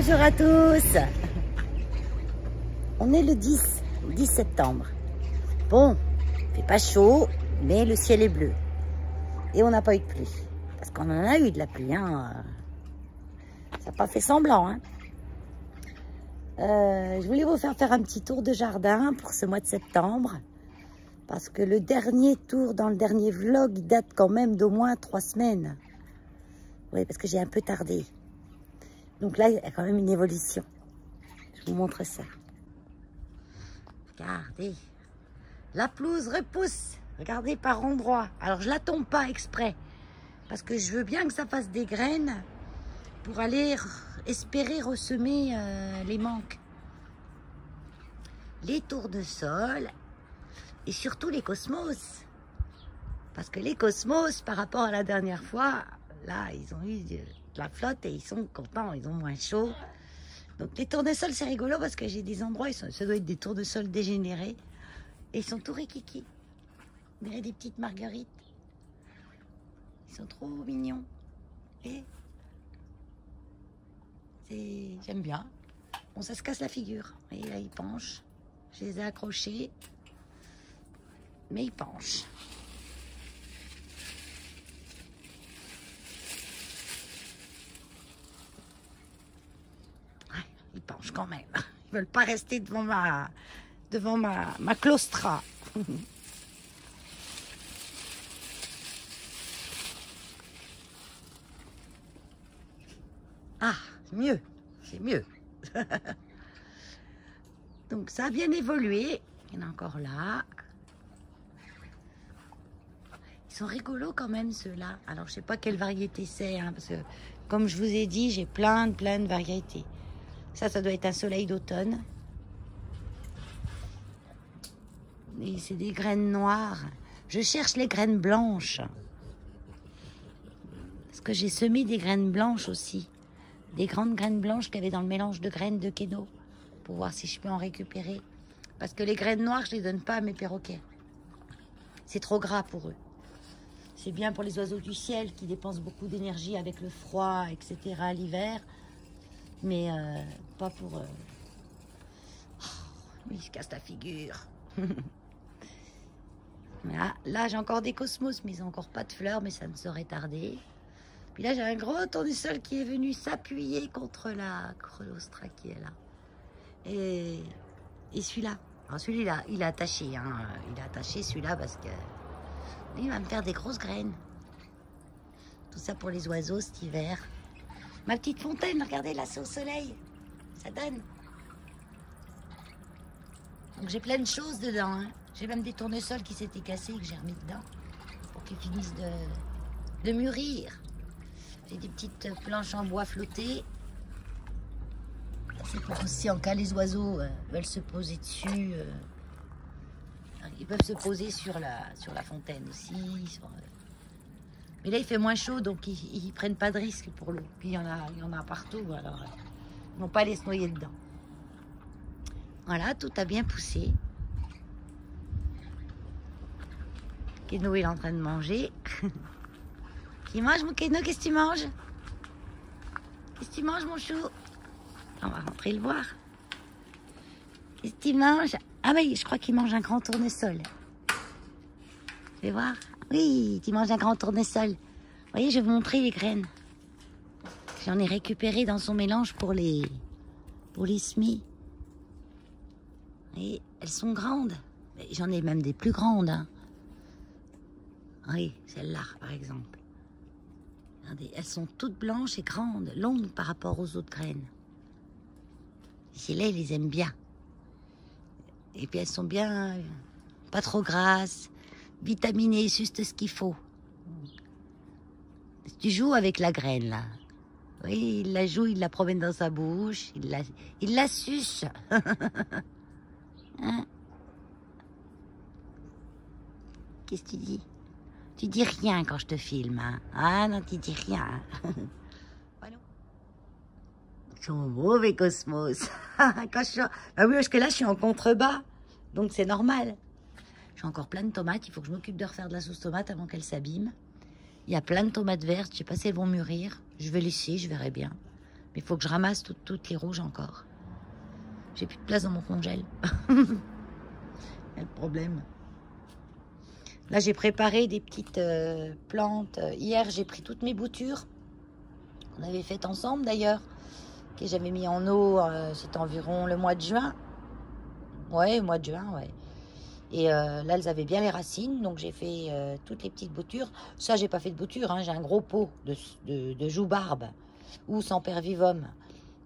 Bonjour à tous. On est le 10 septembre. Bon, il fait pas chaud, mais le ciel est bleu. Et on n'a pas eu de pluie. Parce qu'on en a eu de la pluie, hein. Ça n'a pas fait semblant, hein. Je voulais vous faire un petit tour de jardin pour ce mois de septembre. Parce que le dernier tour dans le dernier vlog date quand même d'au moins 3 semaines. Oui, parce que j'ai un peu tardé. Donc là, il y a quand même une évolution. Je vous montre ça. Regardez. La pelouse repousse. Regardez par endroits. Alors, je la tombe pas exprès. Parce que je veux bien que ça fasse des graines pour aller espérer ressemer les manques. Les tournesols et surtout les cosmos. Parce que les cosmos, par rapport à la dernière fois, là, ils ont eu de la flotte et ils sont contents, ils ont moins chaud. Donc les tournesols, c'est rigolo parce que j'ai des endroits, ça doit être des tournesols dégénérés. Et ils sont tout rikiki. On dirait des petites marguerites. Ils sont trop mignons. Et j'aime bien. Bon, ça se casse la figure. Et là, ils penchent. Je les ai accrochés. Mais ils penchent. Ouais, ils penchent quand même. Ils veulent pas rester devant ma claustra. Ah, c'est mieux. C'est mieux. Donc ça a bien évolué. Il y en a encore là. Ils sont rigolos quand même ceux-là. Alors je sais pas quelle variété c'est, hein, parce que comme je vous ai dit, j'ai plein de variétés. Ça doit être un soleil d'automne. Et c'est des graines noires. Je cherche les graines blanches. Parce que j'ai semé des graines blanches aussi. Des grandes graines blanches qu'il y avait dans le mélange de graines de Keno. Pour voir si je peux en récupérer. Parce que les graines noires, je les donne pas à mes perroquets. C'est trop gras pour eux. C'est bien pour les oiseaux du ciel qui dépensent beaucoup d'énergie avec le froid, etc. l'hiver. Mais pas pour... Oh, il se casse la figure. Là j'ai encore des cosmos, mais ils n'ont encore pas de fleurs, mais ça ne saurait tarder. Puis là, j'ai un gros tournesol qui est venu s'appuyer contre la claustra qui est là. Et celui-là. Alors celui-là, il est attaché. Hein. Il est attaché celui-là parce que il va me faire des grosses graines. Tout ça pour les oiseaux cet hiver. Ma petite fontaine, regardez là, c'est au soleil. Ça donne. Donc j'ai plein de choses dedans. Hein. J'ai même des tournesols qui s'étaient cassés et que j'ai remis dedans. Pour qu'ils finissent de mûrir. J'ai des petites planches en bois flottées. C'est pour aussi en cas les oiseaux veulent se poser dessus. Ils peuvent se poser sur la fontaine aussi. Mais là il fait moins chaud donc ils prennent pas de risque pour l'eau. Puis il y en a partout alors ils vont pas aller se noyer dedans. Voilà, tout a bien poussé. Keno il est en train de manger. Qui mange mon Keno? Qu'est-ce que tu manges? Qu'est-ce que tu manges mon chou? On va rentrer le voir. Qu'est-ce qu'il mange? Ah oui, je crois qu'il mange un grand tournesol. Je vais voir. Oui, tu manges un grand tournesol. Vous voyez, je vais vous montrer les graines. J'en ai récupéré dans son mélange pour les semis. Et elles sont grandes. J'en ai même des plus grandes. Hein. Oui, celle-là, par exemple. Regardez, elles sont toutes blanches et grandes, longues par rapport aux autres graines. Celles-là, ils les aiment bien. Et puis elles sont bien, pas trop grasses, vitaminées, juste ce qu'il faut. Tu joues avec la graine, là. Oui, il la joue, il la promène dans sa bouche, il la suce. Hein? Qu'est-ce que tu dis? Tu dis rien quand je te filme, hein? Ah non, tu dis rien. Ils sont mauvais cosmos. Ah oui, parce que là, je suis en contrebas. Donc, c'est normal. J'ai encore plein de tomates. Il faut que je m'occupe de refaire de la sauce tomate avant qu'elle s'abîme. Il y a plein de tomates vertes. Je sais pas si elles vont mûrir. Je vais laisser, je verrai bien. Mais il faut que je ramasse toutes les rouges encore. J'ai plus de place dans mon congèle. Le problème. Là, j'ai préparé des petites plantes. Hier, j'ai pris toutes mes boutures. On avait fait ensemble d'ailleurs. Que j'avais mis en eau. C'était environ le mois de juin. Ouais, mois de juin, ouais. Et là, elles avaient bien les racines. Donc, j'ai fait toutes les petites boutures. Ça, j'ai pas fait de bouture. Hein. J'ai un gros pot de joue-barbe ou sempervivum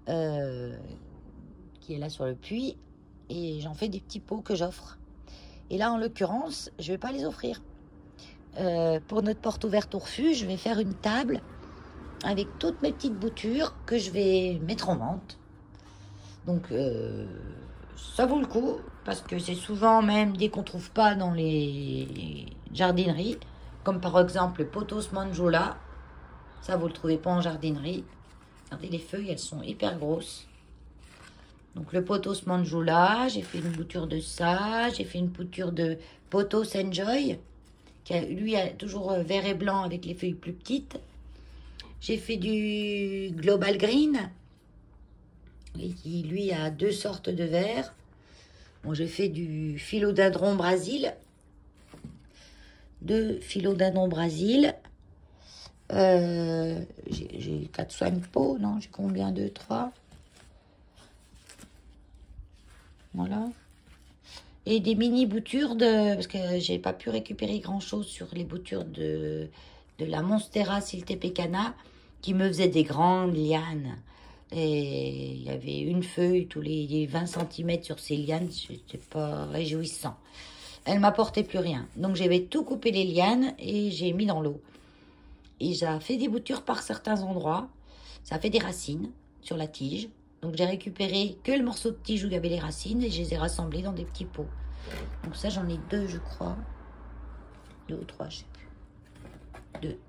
qui est là sur le puits. Et j'en fais des petits pots que j'offre. Et là, en l'occurrence, je vais pas les offrir. Pour notre porte ouverte au refuge, je vais faire une table avec toutes mes petites boutures que je vais mettre en vente. Donc, ça vaut le coup, parce que c'est souvent même des qu'on trouve pas dans les jardineries, comme par exemple le pothos manjola. Ça, vous le trouvez pas en jardinerie. Regardez, les feuilles, elles sont hyper grosses. Donc, le pothos manjola, j'ai fait une bouture de ça. J'ai fait une bouture de pothos enjoy, qui lui a toujours vert et blanc avec les feuilles plus petites. J'ai fait du global green, et qui lui a 2 sortes de verts. Bon, j'ai fait du philodendron Brésil. 2 philodendron Brésil. J'ai 4-5 pots, non? J'ai combien? 2, 3. Voilà. Et des mini boutures parce que j'ai pas pu récupérer grand chose sur les boutures de la Monstera siltepecana, qui me faisait des grandes lianes. Et il y avait une feuille tous les 20 cm sur ces lianes. C'était pas réjouissant. Elle m'apportait plus rien. Donc j'avais tout coupé les lianes et j'ai mis dans l'eau. Et ça fait des boutures par certains endroits. Ça fait des racines sur la tige. Donc j'ai récupéré que le morceau de tige où il y avait les racines et je les ai rassemblés dans des petits pots. Donc ça, j'en ai 2, je crois. 2 ou 3, je sais plus. 2.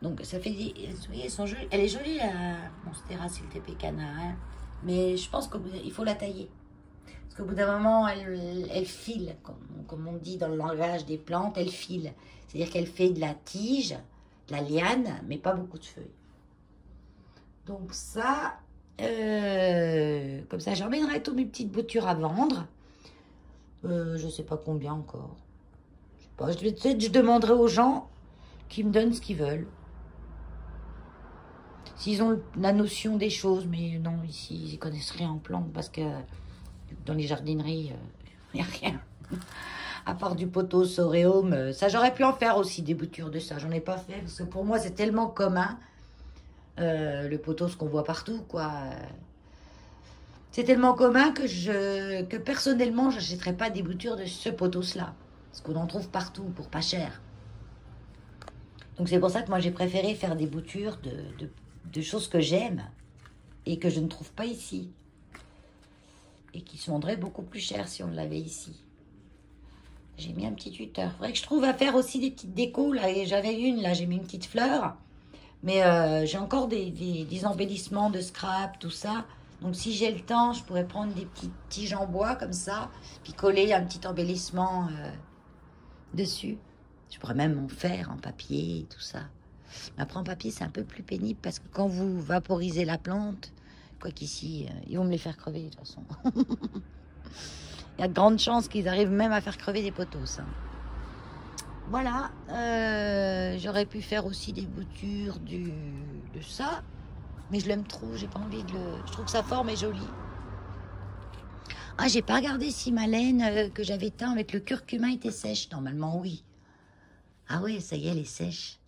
Donc ça fait des... Vous voyez, elles sont jolies. Elle est jolie, la Monstera siltepecana. Hein, mais je pense qu'il faut la tailler. Parce qu'au bout d'un moment, elle file. Comme on dit dans le langage des plantes, elle file. C'est-à-dire qu'elle fait de la tige, de la liane, mais pas beaucoup de feuilles. Donc ça, comme ça, j'emmènerai toutes mes petites boutures à vendre. Je sais pas combien encore. Je sais pas. Peut-être je demanderai aux gens qui me donnent ce qu'ils veulent. S'ils ont la notion des choses, mais non, ici, ils connaissent rien en plantes parce que dans les jardineries, il n'y a rien. À part du pothos aureum, ça, j'aurais pu en faire aussi des boutures de ça. J'en ai pas fait parce que pour moi, c'est tellement commun. Le pothos qu'on voit partout, quoi. C'est tellement commun que personnellement, je n'achèterais pas des boutures de ce pothos-là. Parce qu'on en trouve partout pour pas cher. Donc c'est pour ça que moi, j'ai préféré faire des boutures de choses que j'aime et que je ne trouve pas ici. Et qui se vendraient beaucoup plus cher si on l'avait ici. J'ai mis un petit tuteur. Faudrait que je trouve à faire aussi des petites décos. Là, et j'avais une, là, j'ai mis une petite fleur. Mais j'ai encore des embellissements de scrap, tout ça. Donc si j'ai le temps, je pourrais prendre des petites tiges en bois comme ça, puis coller un petit embellissement dessus. Je pourrais même en faire en papier, tout ça. Mais après en papier, c'est un peu plus pénible parce que quand vous vaporisez la plante, quoi qu'ici, ils vont me les faire crever de toute façon. Il y a de grandes chances qu'ils arrivent même à faire crever des pothos. Hein. Voilà, j'aurais pu faire aussi des boutures de ça, mais je l'aime trop, j'ai pas envie de le... Je trouve que sa forme est jolie. Ah, j'ai pas regardé si ma laine que j'avais teint avec le curcuma était sèche. Normalement, oui. Ah ouais, ça y est, elle est sèche.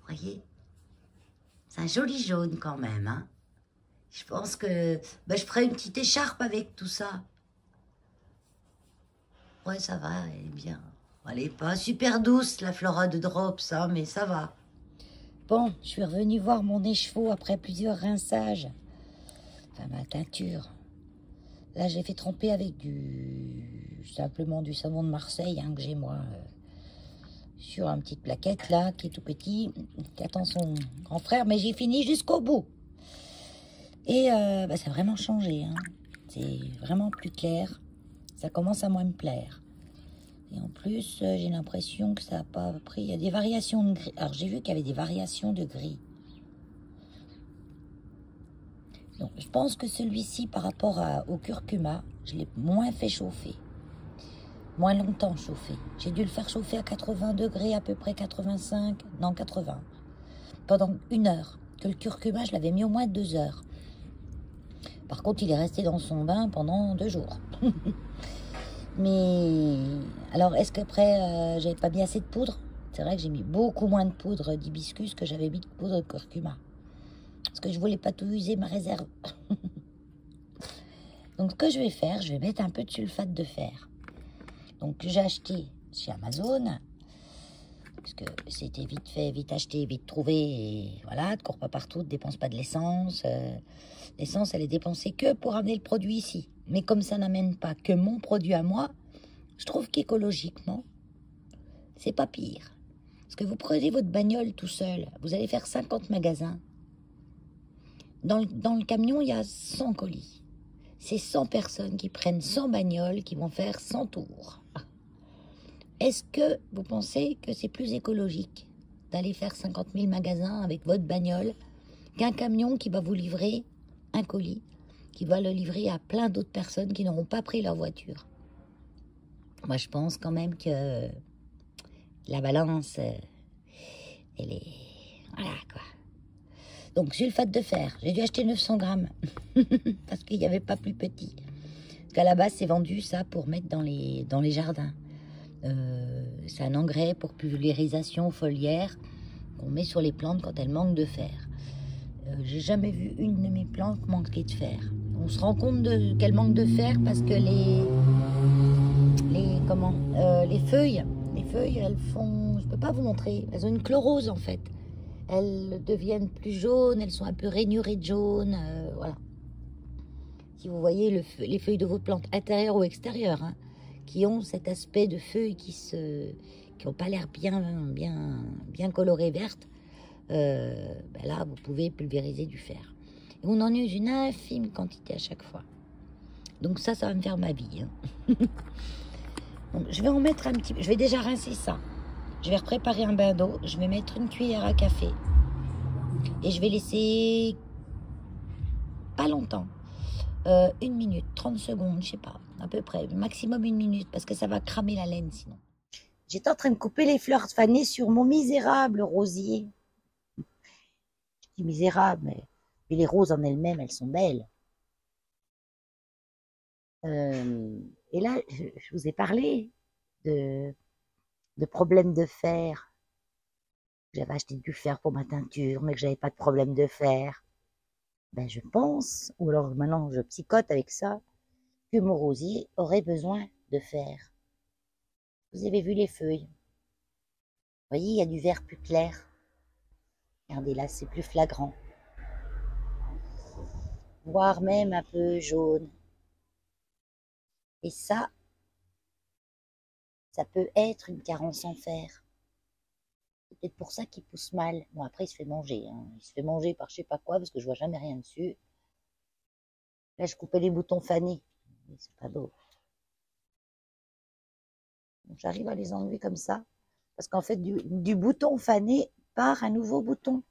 Vous voyez? C'est un joli jaune quand même, hein. Je pense que je ferai une petite écharpe avec tout ça. Ouais, ça va, elle est bien. Elle n'est pas super douce, la Flora de Drops, hein, mais ça va. Bon, je suis revenue voir mon écheveau après plusieurs rinçages. Enfin, ma teinture. Là, j'ai fait tremper avec simplement du savon de Marseille, hein, que j'ai moi, sur une petite plaquette, là, qui est tout petit, qui attend son grand frère, mais j'ai fini jusqu'au bout. Et ça a vraiment changé, hein. C'est vraiment plus clair. Ça commence à moins me plaire. Et en plus, j'ai l'impression que ça n'a pas pris... Il y a des variations de gris. Alors, j'ai vu qu'il y avait des variations de gris. Donc, je pense que celui-ci, par rapport au curcuma, je l'ai moins fait chauffer. Moins longtemps chauffer. J'ai dû le faire chauffer à 80 degrés, à peu près 85, non 80. Pendant 1 heure. Que le curcuma, je l'avais mis au moins 2 heures. Par contre, il est resté dans son bain pendant 2 jours. Mais, alors, est-ce qu'après, j'avais pas mis assez de poudre? C'est vrai que j'ai mis beaucoup moins de poudre d'hibiscus que j'avais mis de poudre de curcuma. Parce que je voulais pas tout user ma réserve. Donc, ce que je vais faire, je vais mettre un peu de sulfate de fer. Donc, j'ai acheté chez Amazon. Parce que c'était vite fait, vite acheté, vite trouvé. Et voilà, ne cours pas partout, ne dépense pas de l'essence. L'essence, elle est dépensée que pour amener le produit ici. Mais comme ça n'amène pas que mon produit à moi, je trouve qu'écologiquement, c'est pas pire. Parce que vous prenez votre bagnole tout seul, vous allez faire 50 magasins. Dans le camion, il y a 100 colis. C'est 100 personnes qui prennent 100 bagnoles, qui vont faire 100 tours. Est-ce que vous pensez que c'est plus écologique d'aller faire 50 000 magasins avec votre bagnole qu'un camion qui va vous livrer un colis, qui va le livrer à plein d'autres personnes qui n'auront pas pris leur voiture? Moi, je pense quand même que la balance, elle est... Voilà, quoi. Donc, sulfate de fer. J'ai dû acheter 900 grammes parce qu'il n'y avait pas plus petit. Parce qu'à la base, c'est vendu, ça, pour mettre dans les jardins. C'est un engrais pour pulvérisation foliaire qu'on met sur les plantes quand elles manquent de fer. J'ai jamais vu une de mes plantes manquer de fer. On se rend compte qu'elle manque de fer parce que les feuilles, elles font, je peux pas vous montrer, elles ont une chlorose en fait. Elles deviennent plus jaunes, elles sont un peu rainurées de jaune, voilà. Si vous voyez les feuilles de vos plantes, intérieures ou extérieures, hein, qui ont cet aspect de feuilles qui n'ont pas l'air bien colorées vertes, ben là, vous pouvez pulvériser du fer. Et on en use une infime quantité à chaque fois. Donc ça va me faire ma vie. Hein. Donc, je vais en mettre un petit peu. Je vais déjà rincer ça. Je vais préparer un bain d'eau. Je vais mettre une cuillère à café. Et je vais laisser pas longtemps. 1 minute, 30 secondes, je sais pas, à peu près, maximum 1 minute, parce que ça va cramer la laine sinon. J'étais en train de couper les fleurs fanées sur mon misérable rosier. Je dis misérable, mais les roses en elles-mêmes, elles sont belles. Et là, je vous ai parlé de problèmes de fer. J'avais acheté du fer pour ma teinture, mais que j'avais pas de problème de fer. Ben, je pense, ou alors maintenant je psychote avec ça, que mon rosier aurait besoin de fer. Vous avez vu les feuilles? Vous voyez, il y a du vert plus clair. Regardez là, c'est plus flagrant. Voire même un peu jaune. Et ça peut être une carence en fer. C'est peut-être pour ça qu'il pousse mal. Bon, après, il se fait manger. Hein. Il se fait manger par je sais pas quoi, parce que je vois jamais rien dessus. Là, je coupais les boutons fanés. Mais c'est pas beau. J'arrive à les enlever comme ça. Parce qu'en fait, du bouton fané part un nouveau bouton.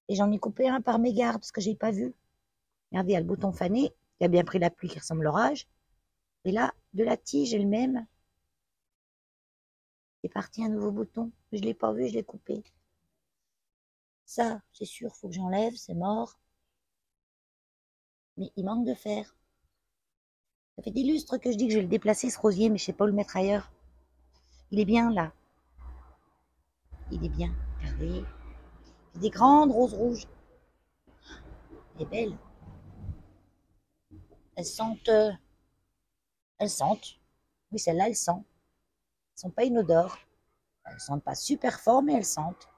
Et j'en ai coupé un par mégarde, parce que j'ai pas vu. Regardez, il y a le bouton fané, qui a bien pris la pluie, qui ressemble à l'orage. Et là, de la tige elle-même, est parti un nouveau bouton. Je l'ai pas vu, je l'ai coupé. Ça, c'est sûr, faut que j'enlève, c'est mort. Mais il manque de fer. Ça fait des lustres que je dis que je vais le déplacer, ce rosier, mais je sais pas où le mettre ailleurs. Il est bien, là. Il est bien. Regardez. C'est des grandes roses rouges. Elle est belle. Elles sentent... Elles sentent. Oui, celle-là, elles sentent. Elles sont pas inodores. Elles sentent pas super fort, mais elles sentent.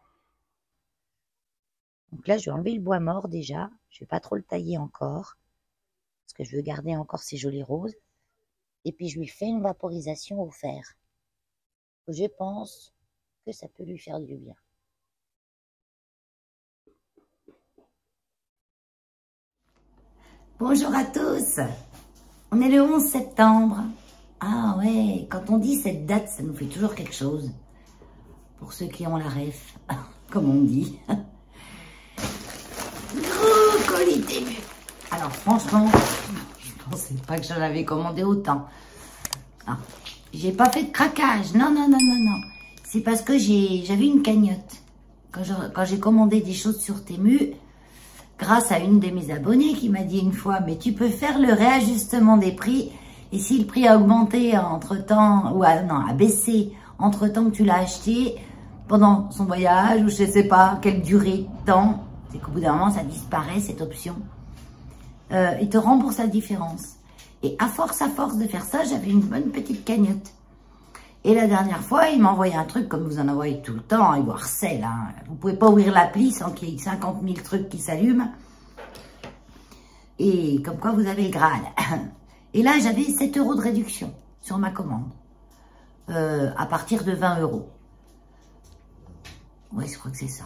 Donc là, je vais enlever le bois mort déjà. Je vais pas trop le tailler encore. Parce que je veux garder encore ces jolies roses. Et puis, je lui fais une vaporisation au fer. Je pense que ça peut lui faire du bien. Bonjour à tous. On est le 11 septembre. Ah ouais, quand on dit cette date, ça nous fait toujours quelque chose. Pour ceux qui ont la ref, comme on dit. Gros colis d'ému. Alors, franchement, je pensais pas que j'en avais commandé autant. Non, j'ai pas fait de craquage. Non, non, non, non, non. C'est parce que j'avais une cagnotte. Quand j'ai commandé des choses sur Temu, grâce à une de mes abonnées qui m'a dit une fois, mais tu peux faire le réajustement des prix. Et si le prix a augmenté entre-temps, ou a baissé entre-temps que tu l'as acheté, pendant son voyage, ou je ne sais pas quelle durée de temps, c'est qu'au bout d'un moment, ça disparaît, cette option. Il te rembourse la différence. Et à force de faire ça, j'avais une bonne petite cagnotte. Et la dernière fois, il m'a envoyé un truc, comme vous en envoyez tout le temps, il vous harcèle. Hein. Vous ne pouvez pas ouvrir l'appli sans qu'il y ait 50 000 trucs qui s'allument. Et comme quoi, vous avez le Graal. Et là, j'avais 7 € de réduction sur ma commande. À partir de 20 €. Oui, je crois que c'est ça.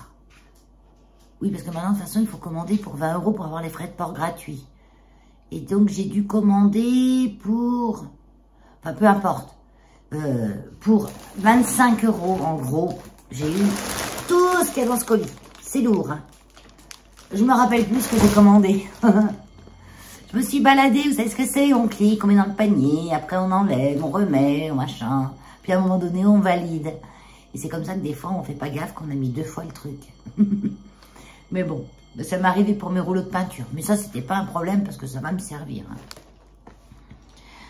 Oui, parce que maintenant, de toute façon, il faut commander pour 20 € pour avoir les frais de port gratuits. Et donc, j'ai dû commander pour... Enfin, peu importe. Pour 25 € en gros. J'ai eu tout ce qu'il y a dans ce colis. C'est lourd. Hein. Je me rappelle plus ce que j'ai commandé. Je me suis baladée, vous savez ce que c'est? On clique, on met dans le panier, après on enlève, on remet, on machin. Puis à un moment donné, on valide. Et c'est comme ça que des fois, on fait pas gaffe qu'on a mis 2 fois le truc. Mais bon, ça m'est arrivé pour mes rouleaux de peinture. Mais ça, c'était pas un problème parce que ça va me servir. Hein.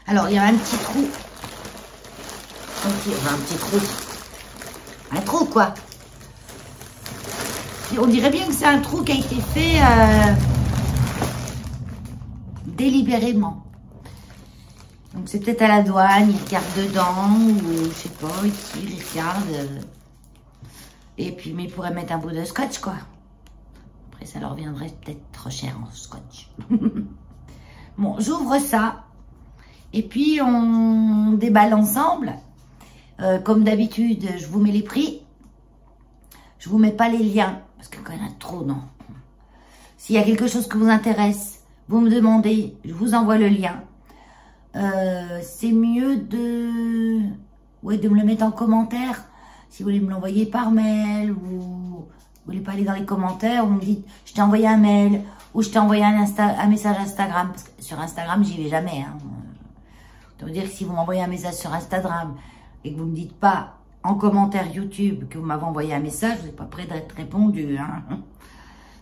Alors, il y a un petit trou. Ok, un petit trou. Un trou, quoi. Et on dirait bien que c'est un trou qui a été fait délibérément. Donc, c'est peut-être à la douane, ils regardent dedans, ou je sais pas, ici, ils regardent. Et puis, mais ils pourraient mettre un bout de scotch, quoi. Après, ça leur viendrait peut-être trop cher en scotch. Bon, j'ouvre ça. Et puis, on déballe ensemble. Comme d'habitude, je vous mets les prix. Je vous mets pas les liens. Parce que quand il y en a trop, non. S'il y a quelque chose qui vous intéresse, vous me demandez, je vous envoie le lien. C'est mieux de me le mettre en commentaire. Si vous voulez me l'envoyer par mail, ou vous voulez pas aller dans les commentaires, vous me dites, je t'ai envoyé un mail, ou je t'ai envoyé un message Instagram. Parce que sur Instagram, j'y vais jamais. Hein. Ça veut dire que si vous m'envoyez un message sur Instagram et que vous ne me dites pas en commentaire YouTube que vous m'avez envoyé un message, vous n'êtes pas prêt d'être répondu. Hein.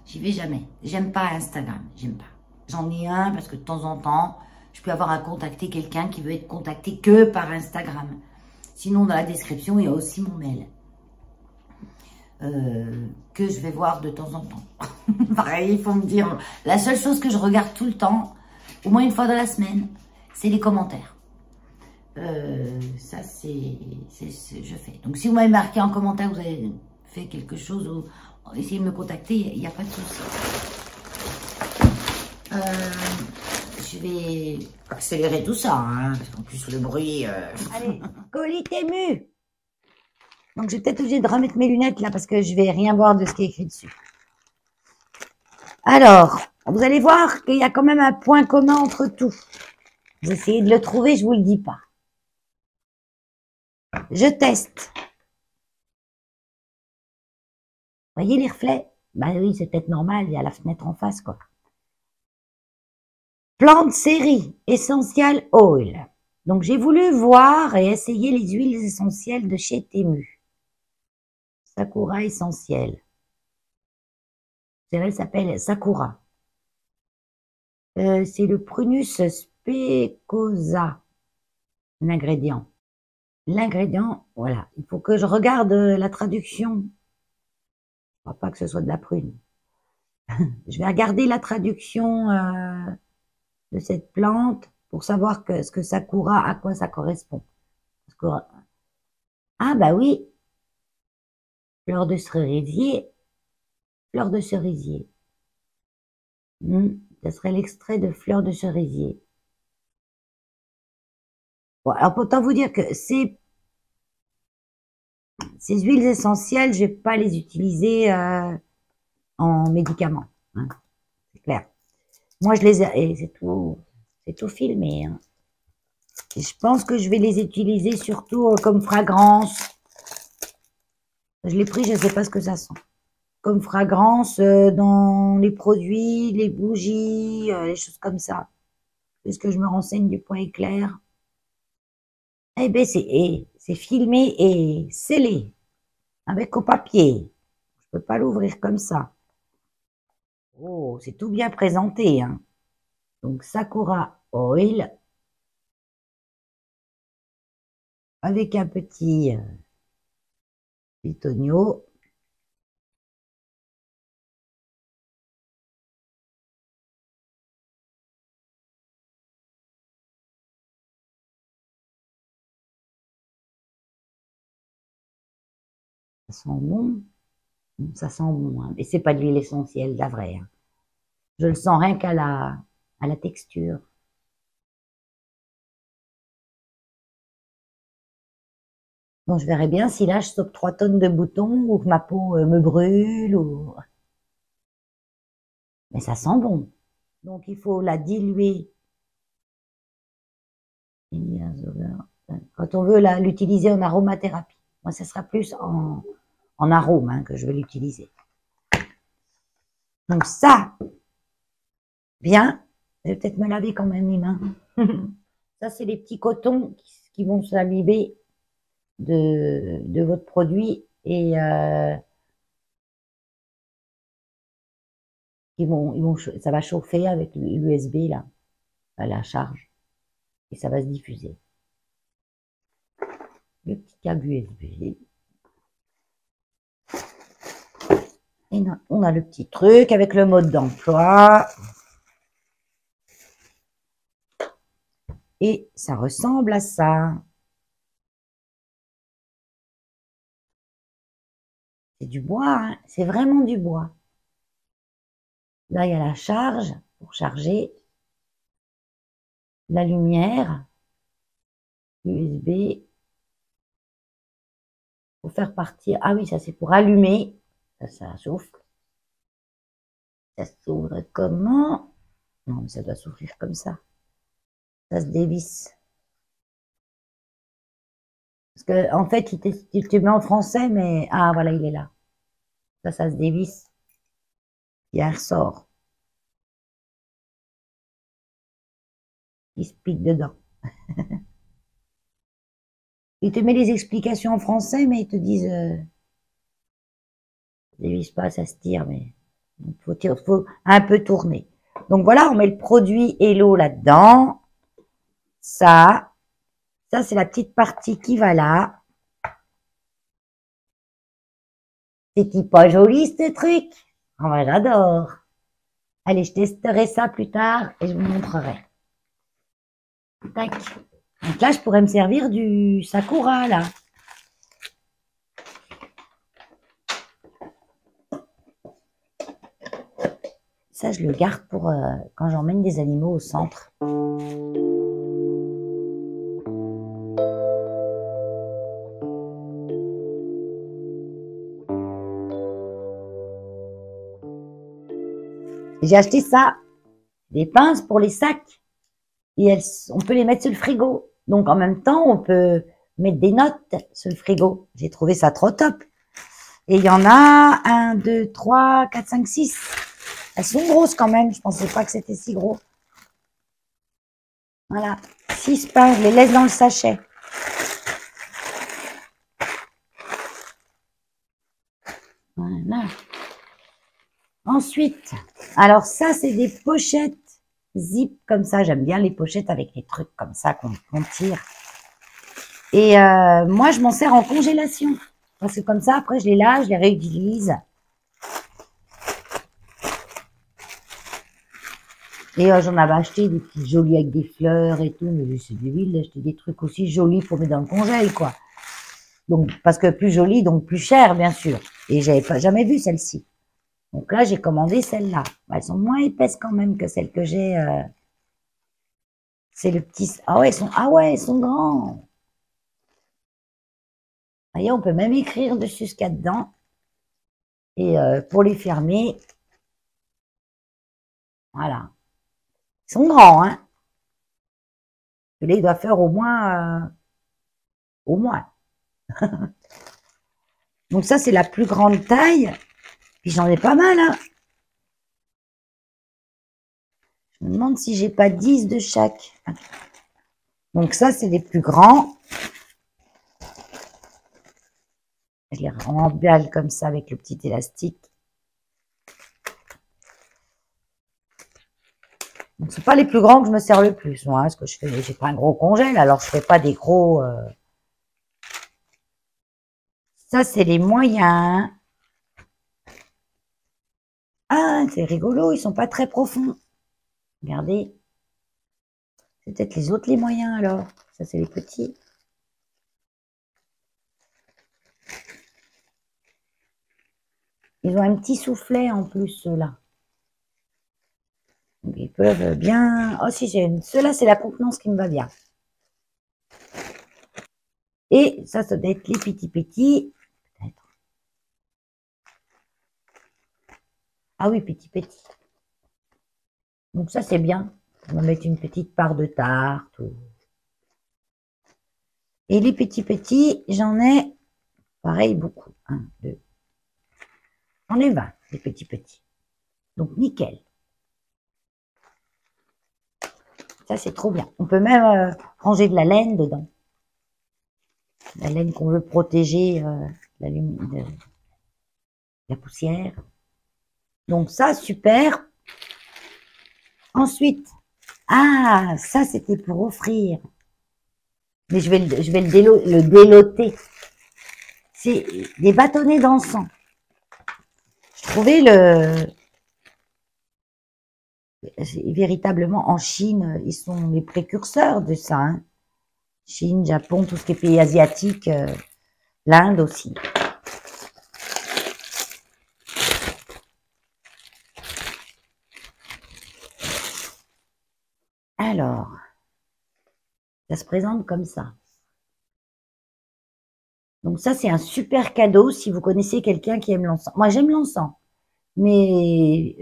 J'y vais jamais. J'aime pas Instagram. J'aime pas. J'en ai un parce que de temps en temps, je peux avoir à contacter quelqu'un qui veut être contacté que par Instagram. Sinon, dans la description, il y a aussi mon mail. Que je vais voir de temps en temps. Pareil, il faut me dire. La seule chose que je regarde tout le temps, au moins une fois dans la semaine, c'est les commentaires. Ça, je fais. Donc, si vous m'avez marqué en commentaire, vous avez fait quelque chose ou essayez de me contacter, il n'y a pas de souci. Je vais accélérer tout ça, hein, parce qu'en plus, le bruit... Allez, colis Temu. Donc, je vais peut-être obligée de remettre mes lunettes, là, parce que je vais rien voir de ce qui est écrit dessus. Alors, vous allez voir qu'il y a quand même un point commun entre tout. Vous essayez de le trouver, je vous le dis pas. Je teste. Vous voyez les reflets? Ben oui, c'est peut-être normal, il y a la fenêtre en face, quoi. Plante série, Essential Oil. Donc, j'ai voulu voir et essayer les huiles essentielles de chez Temu. Sakura Essentiel. Elle s'appelle Sakura. C'est le Prunus specosa, l'ingrédient. L'ingrédient, voilà. Il faut que je regarde la traduction. Je ne crois pas que ce soit de la prune. Je vais regarder la traduction de cette plante pour savoir ce que Sakura, à quoi ça correspond. Ah bah oui, fleur de cerisier. Fleur de cerisier. Ça serait l'extrait de fleur de cerisier. Bon, alors, autant vous dire que ces huiles essentielles, je ne vais pas les utiliser en médicaments. Hein, c'est clair. Moi, je les ai... C'est tout filmé. Hein. Et je pense que je vais les utiliser surtout comme fragrance. Je l'ai pris, je ne sais pas ce que ça sent. comme fragrance dans les produits, les bougies, les choses comme ça. C'est ce que je me renseigne du point éclair. Eh bien, c'est filmé et scellé avec au papier. Je peux pas l'ouvrir comme ça. Oh, c'est tout bien présenté, hein. Donc, Sakura Oil avec un petit bitonio. Ça sent bon. Ça sent bon, hein. Et c'est pas de l'huile essentielle, la vraie, hein. Je le sens rien à la texture. Bon, je verrai bien si là je stoppe 3 tonnes de boutons ou que ma peau me brûle ou. Mais ça sent bon. Donc il faut la diluer. Quand on veut l'utiliser en aromathérapie. Moi, ça sera plus en arôme, hein, que je vais l'utiliser. Donc ça, bien. Je vais peut-être me laver quand même les mains. Ça, c'est les petits cotons qui vont s'imbiber de votre produit et ça va chauffer avec l'USB là, à la charge, et ça va se diffuser. Le petit câble USB. Et on a le petit truc avec le mode d'emploi. Et ça ressemble à ça. C'est du bois, hein, c'est vraiment du bois. Là, il y a la charge pour charger. La lumière. USB. Pour faire partir. Ah oui, ça c'est pour allumer. Ça chauffe. Ça s'ouvre comment? Non, mais ça doit s'ouvrir comme ça. Ça se dévisse. Parce que, en fait, tu te mets en français, mais. Ah, voilà, il est là. Ça se dévisse. Il y a un ressort. Il se pique dedans. Il te met les explications en français, mais ils te disent. Ça se dévisse pas, ça se tire, mais. Il faut un peu tourner. Donc voilà, on met le produit et l'eau là-dedans. Ça c'est la petite partie qui va là. C'est pas joli ce truc? Oh, moi j'adore. Allez, je testerai ça plus tard et je vous montrerai. Tac. Donc là, je pourrais me servir du Sakura, là. Ça, je le garde pour quand j'emmène des animaux au centre. J'ai acheté ça, des pinces pour les sacs. Et on peut les mettre sur le frigo. Donc en même temps, on peut mettre des notes sur le frigo. J'ai trouvé ça trop top. Et il y en a 1, 2, 3, 4, 5, 6. Elles sont grosses quand même. Je pensais pas que c'était si gros. Voilà. 6 pinces, je les laisse dans le sachet. Voilà. Ensuite, alors ça, c'est des pochettes zip comme ça. J'aime bien les pochettes avec les trucs comme ça qu'on tire. Et moi, je m'en sers en congélation. Parce que comme ça, après, je les lave, je les réutilise. Et j'en avais acheté des petits jolis avec des fleurs et tout. Mais c'est débile d'acheter des trucs aussi jolis pour mettre dans le congèle, quoi. Donc, parce que plus joli, donc plus cher, bien sûr. Et j'avais jamais vu celle-ci. Donc là, j'ai commandé celle-là. Elles sont moins épaisses quand même que celles que j'ai. C'est le petit. Ah ouais, ils sont grands. Vous voyez, on peut même écrire dessus ce qu'il y a dedans. Et pour les fermer, voilà. Ils sont grands, hein. Et là, il doit faire au moins. Donc ça, c'est la plus grande taille. Puis j'en ai pas mal, hein. Je me demande si j'ai pas 10 de chaque. Donc ça, c'est les plus grands. Je les remballe comme ça avec le petit élastique. Donc c'est pas les plus grands que je me sers le plus, moi, parce que je fais, j'ai pas un gros congèle, alors je fais pas des gros. Ça, c'est les moyens. Ah, c'est rigolo, ils sont pas très profonds. Regardez. C'est peut-être les autres les moyens alors. Ça, c'est les petits. Ils ont un petit soufflet en plus, ceux-là. Donc, ils peuvent bien... Oh, si, ceux-là, c'est la contenance qui me va bien. Et ça doit être les petits. Peut-être. Ah oui, petits. Donc ça, c'est bien. On va mettre une petite part de tarte. Et les petits, j'en ai, pareil, beaucoup. 1, 2. J'en ai 20, les petits. Donc, nickel. Ça, c'est trop bien. On peut même ranger de la laine dedans. La laine qu'on veut protéger de la poussière. Donc, ça, super. Ensuite, ah, ça, c'était pour offrir. Mais je vais le déloter. C'est des bâtonnets d'encens. Je trouvais véritablement en Chine, ils sont les précurseurs de ça. Hein. Chine, Japon, tout ce qui est pays asiatique, l'Inde aussi. Alors, ça se présente comme ça. Donc ça, c'est un super cadeau si vous connaissez quelqu'un qui aime l'encens. Moi, j'aime l'encens, mais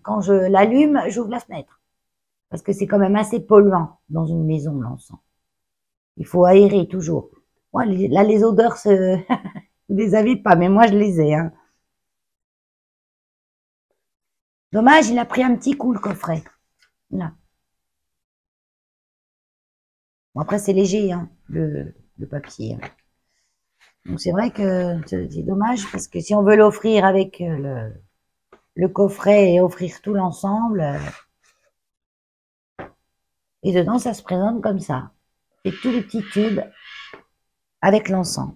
quand je l'allume, j'ouvre la fenêtre. Parce que c'est quand même assez polluant dans une maison, l'encens. Il faut aérer toujours. Moi, là, les odeurs, vous les avez pas, mais moi, je les ai. Hein. Dommage, il a pris un petit coup, le coffret. Là. Bon, après, c'est léger, hein, le papier. Hein. Donc, c'est vrai que c'est dommage, parce que si on veut l'offrir avec le coffret et offrir tout l'ensemble, et dedans, ça se présente comme ça. Et tous les petits tubes avec l'encens.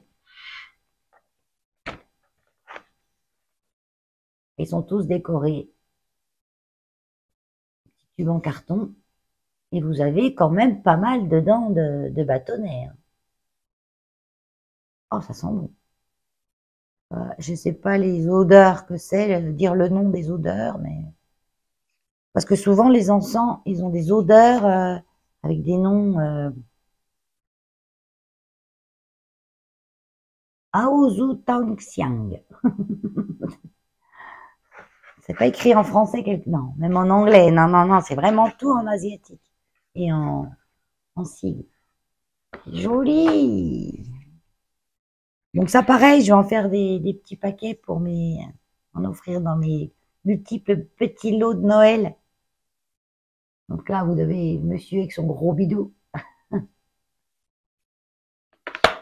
Ils sont tous décorés. Petits tubes en carton. Et vous avez quand même pas mal dedans de bâtonnets. Hein. Oh, ça sent bon. Je sais pas les odeurs que c'est, dire le nom des odeurs, mais... Parce que souvent, les encens, ils ont des odeurs avec des noms... Aozu Tangxiang. C'est pas écrit en français, non, même en anglais. Non, c'est vraiment tout en asiatique et en sigle. Joli. Donc ça, pareil, je vais en faire des petits paquets pour en offrir dans mes multiples petits lots de Noël. Donc là, vous avez monsieur avec son gros bidou.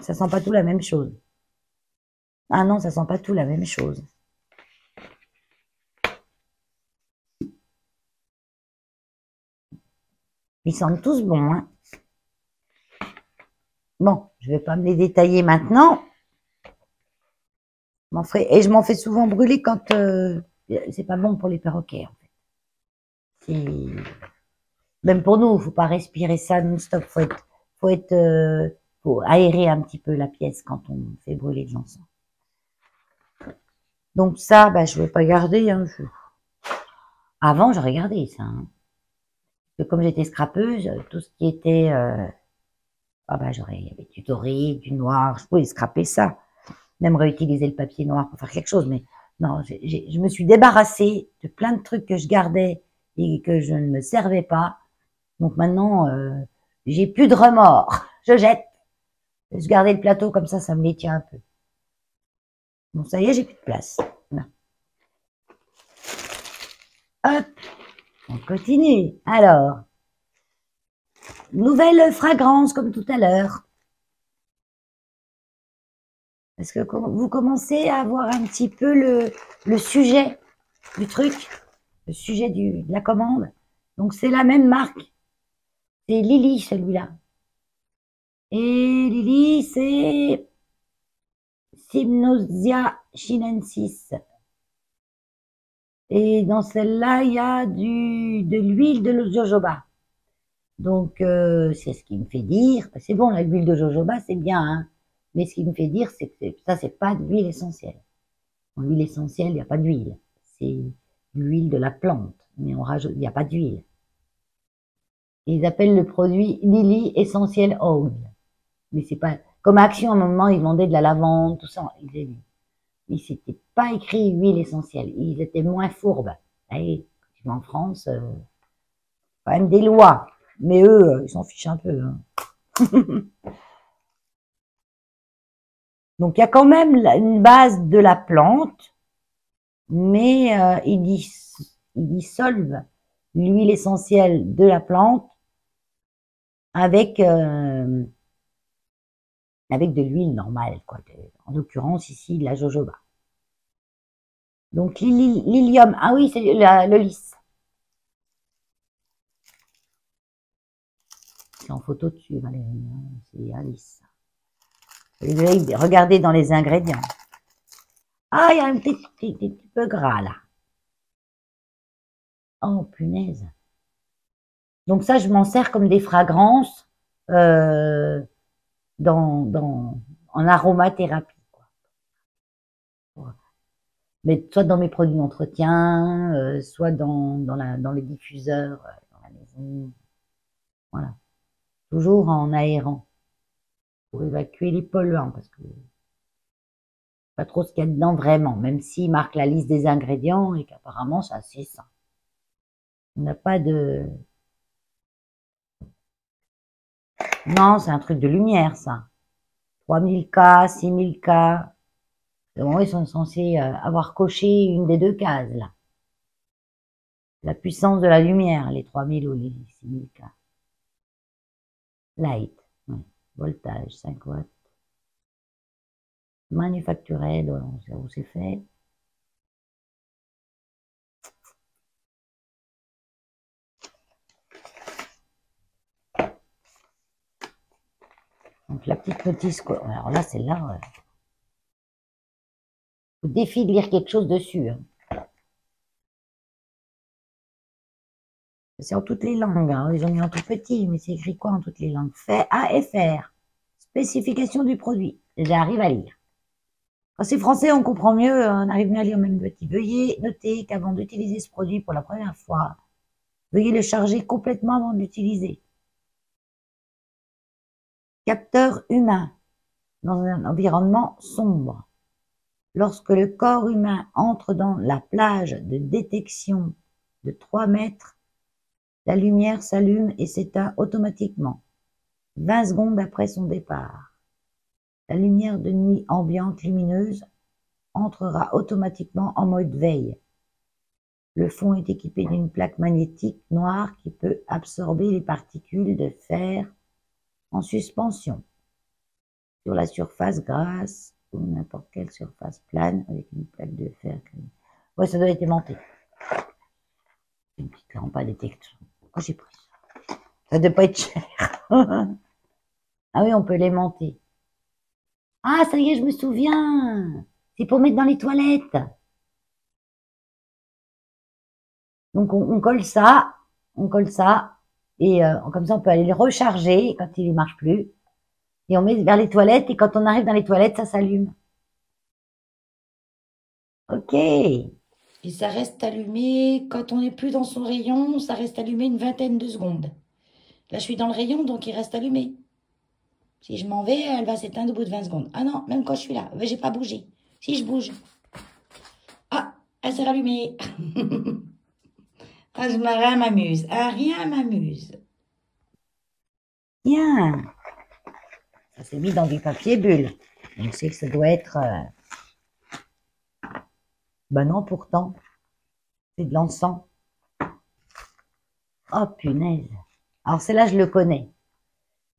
Ça sent pas tout la même chose. Ah non, ça sent pas tout la même chose. Ils sentent tous bons, hein. Bon, je vais pas me les détailler maintenant. Et je m'en fais souvent brûler quand c'est pas bon pour les perroquets, en fait. Même pour nous, faut pas respirer ça non-stop. Faut aérer un petit peu la pièce quand on fait brûler de l'encens. Donc ça, bah, je vais pas garder. Hein, Avant, j'aurais gardé ça. Hein. Parce que comme j'étais scrapeuse, tout ce qui était... Ah bah, il y avait du doré, du noir, je pouvais scraper ça. Même réutiliser le papier noir pour faire quelque chose. Mais non, je me suis débarrassée de plein de trucs que je gardais et que je ne me servais pas. Donc maintenant, j'ai plus de remords. Je jette. Je gardais le plateau comme ça me les tient un peu. Bon, ça y est, j'ai plus de place. Non. Hop, on continue. Alors, nouvelle fragrance comme tout à l'heure. Est-ce que vous commencez à avoir un petit peu le sujet du truc, le sujet de la commande? Donc, c'est la même marque. C'est Lily, celui-là. Et Lily, c'est Cymnosia chinensis. Et dans celle-là, il y a de l'huile de jojoba. Donc, c'est ce qui me fait dire, c'est bon, l'huile de jojoba, c'est bien, hein, mais ce qui me fait dire, c'est que ça, c'est pas de l'huile essentielle. En huile essentielle, il n'y a pas d'huile. C'est l'huile de la plante, mais on rajoute, il n'y a pas d'huile. Ils appellent le produit Lily Essential Oil. Mais c'est pas, comme Action, à un moment, ils vendaient de la lavande, tout ça, ils avaient, mais c'était pas écrit huile essentielle. Ils étaient moins fourbes. Et, en France, quand même des lois. Mais eux, ils s'en fichent un peu. Hein. Donc, il y a quand même une base de la plante, mais ils dissolvent l'huile essentielle de la plante avec de l'huile normale, quoi. En l'occurrence, ici, de la jojoba. Donc, l'ilium, ah oui, c'est le lys. C'est en photo dessus, Valérie, c'est Alice. Regardez dans les ingrédients. Ah, il y a un petit peu gras, là. Oh, punaise. Donc ça, je m'en sers comme des fragrances en aromathérapie. Quoi. Mais soit dans mes produits d'entretien, soit dans les diffuseurs, dans la maison. Voilà. Toujours en aérant. Pour évacuer les polluants, parce que pas trop ce qu'il y a dedans vraiment, même s'il marque la liste des ingrédients et qu'apparemment c'est assez sain. On n'a pas de... Non, c'est un truc de lumière, ça. 3000K, 6000K. Bon, ils sont censés avoir coché une des deux cases, là. La puissance de la lumière, les 3000 ou les 6000K. Light, ouais. Voltage, 5 watts. Manufacturé, on sait où c'est fait. Donc la petite notice, quoi. Alors là, celle-là, vous défie de lire quelque chose dessus. Hein. C'est en toutes les langues, hein. Ils ont mis en tout petit, mais c'est écrit quoi en toutes les langues? Fait AFR. Spécification du produit. J'arrive à lire. Quand c'est français, on comprend mieux, on arrive mieux à lire même petit. Veuillez noter qu'avant d'utiliser ce produit pour la première fois, veuillez le charger complètement avant de l'utiliser. Capteur humain dans un environnement sombre. Lorsque le corps humain entre dans la plage de détection de 3 mètres, la lumière s'allume et s'éteint automatiquement, 20 secondes après son départ. La lumière de nuit ambiante lumineuse entrera automatiquement en mode veille. Le fond est équipé d'une plaque magnétique noire qui peut absorber les particules de fer en suspension sur la surface grâce ou n'importe quelle surface plane avec une plaque de fer. Ouais, ça doit être aimanté. Une petite lampe à détection. Oh, j'ai pris ça. Ça doit pas être cher. Ah oui, on peut l'aimanter. Ah, ça y est, je me souviens. C'est pour mettre dans les toilettes. Donc, on colle ça, et comme ça, on peut aller le recharger quand il ne marche plus. Et on met vers les toilettes, et quand on arrive dans les toilettes, ça s'allume. Ok. Et ça reste allumé, quand on n'est plus dans son rayon, ça reste allumé une vingtaine de secondes. Là, je suis dans le rayon, donc il reste allumé. Si je m'en vais, elle va s'éteindre au bout de 20 secondes. Ah non, même quand je suis là, j'ai pas bougé. Si je bouge. Ah, elle s'est rallumée. Ah, rien m'amuse. Ah, rien m'amuse. Bien. Ça s'est mis dans du papier bulle. On sait que ça doit être... Ben non, pourtant. C'est de l'encens. Oh, punaise. Alors, celle-là, je le connais.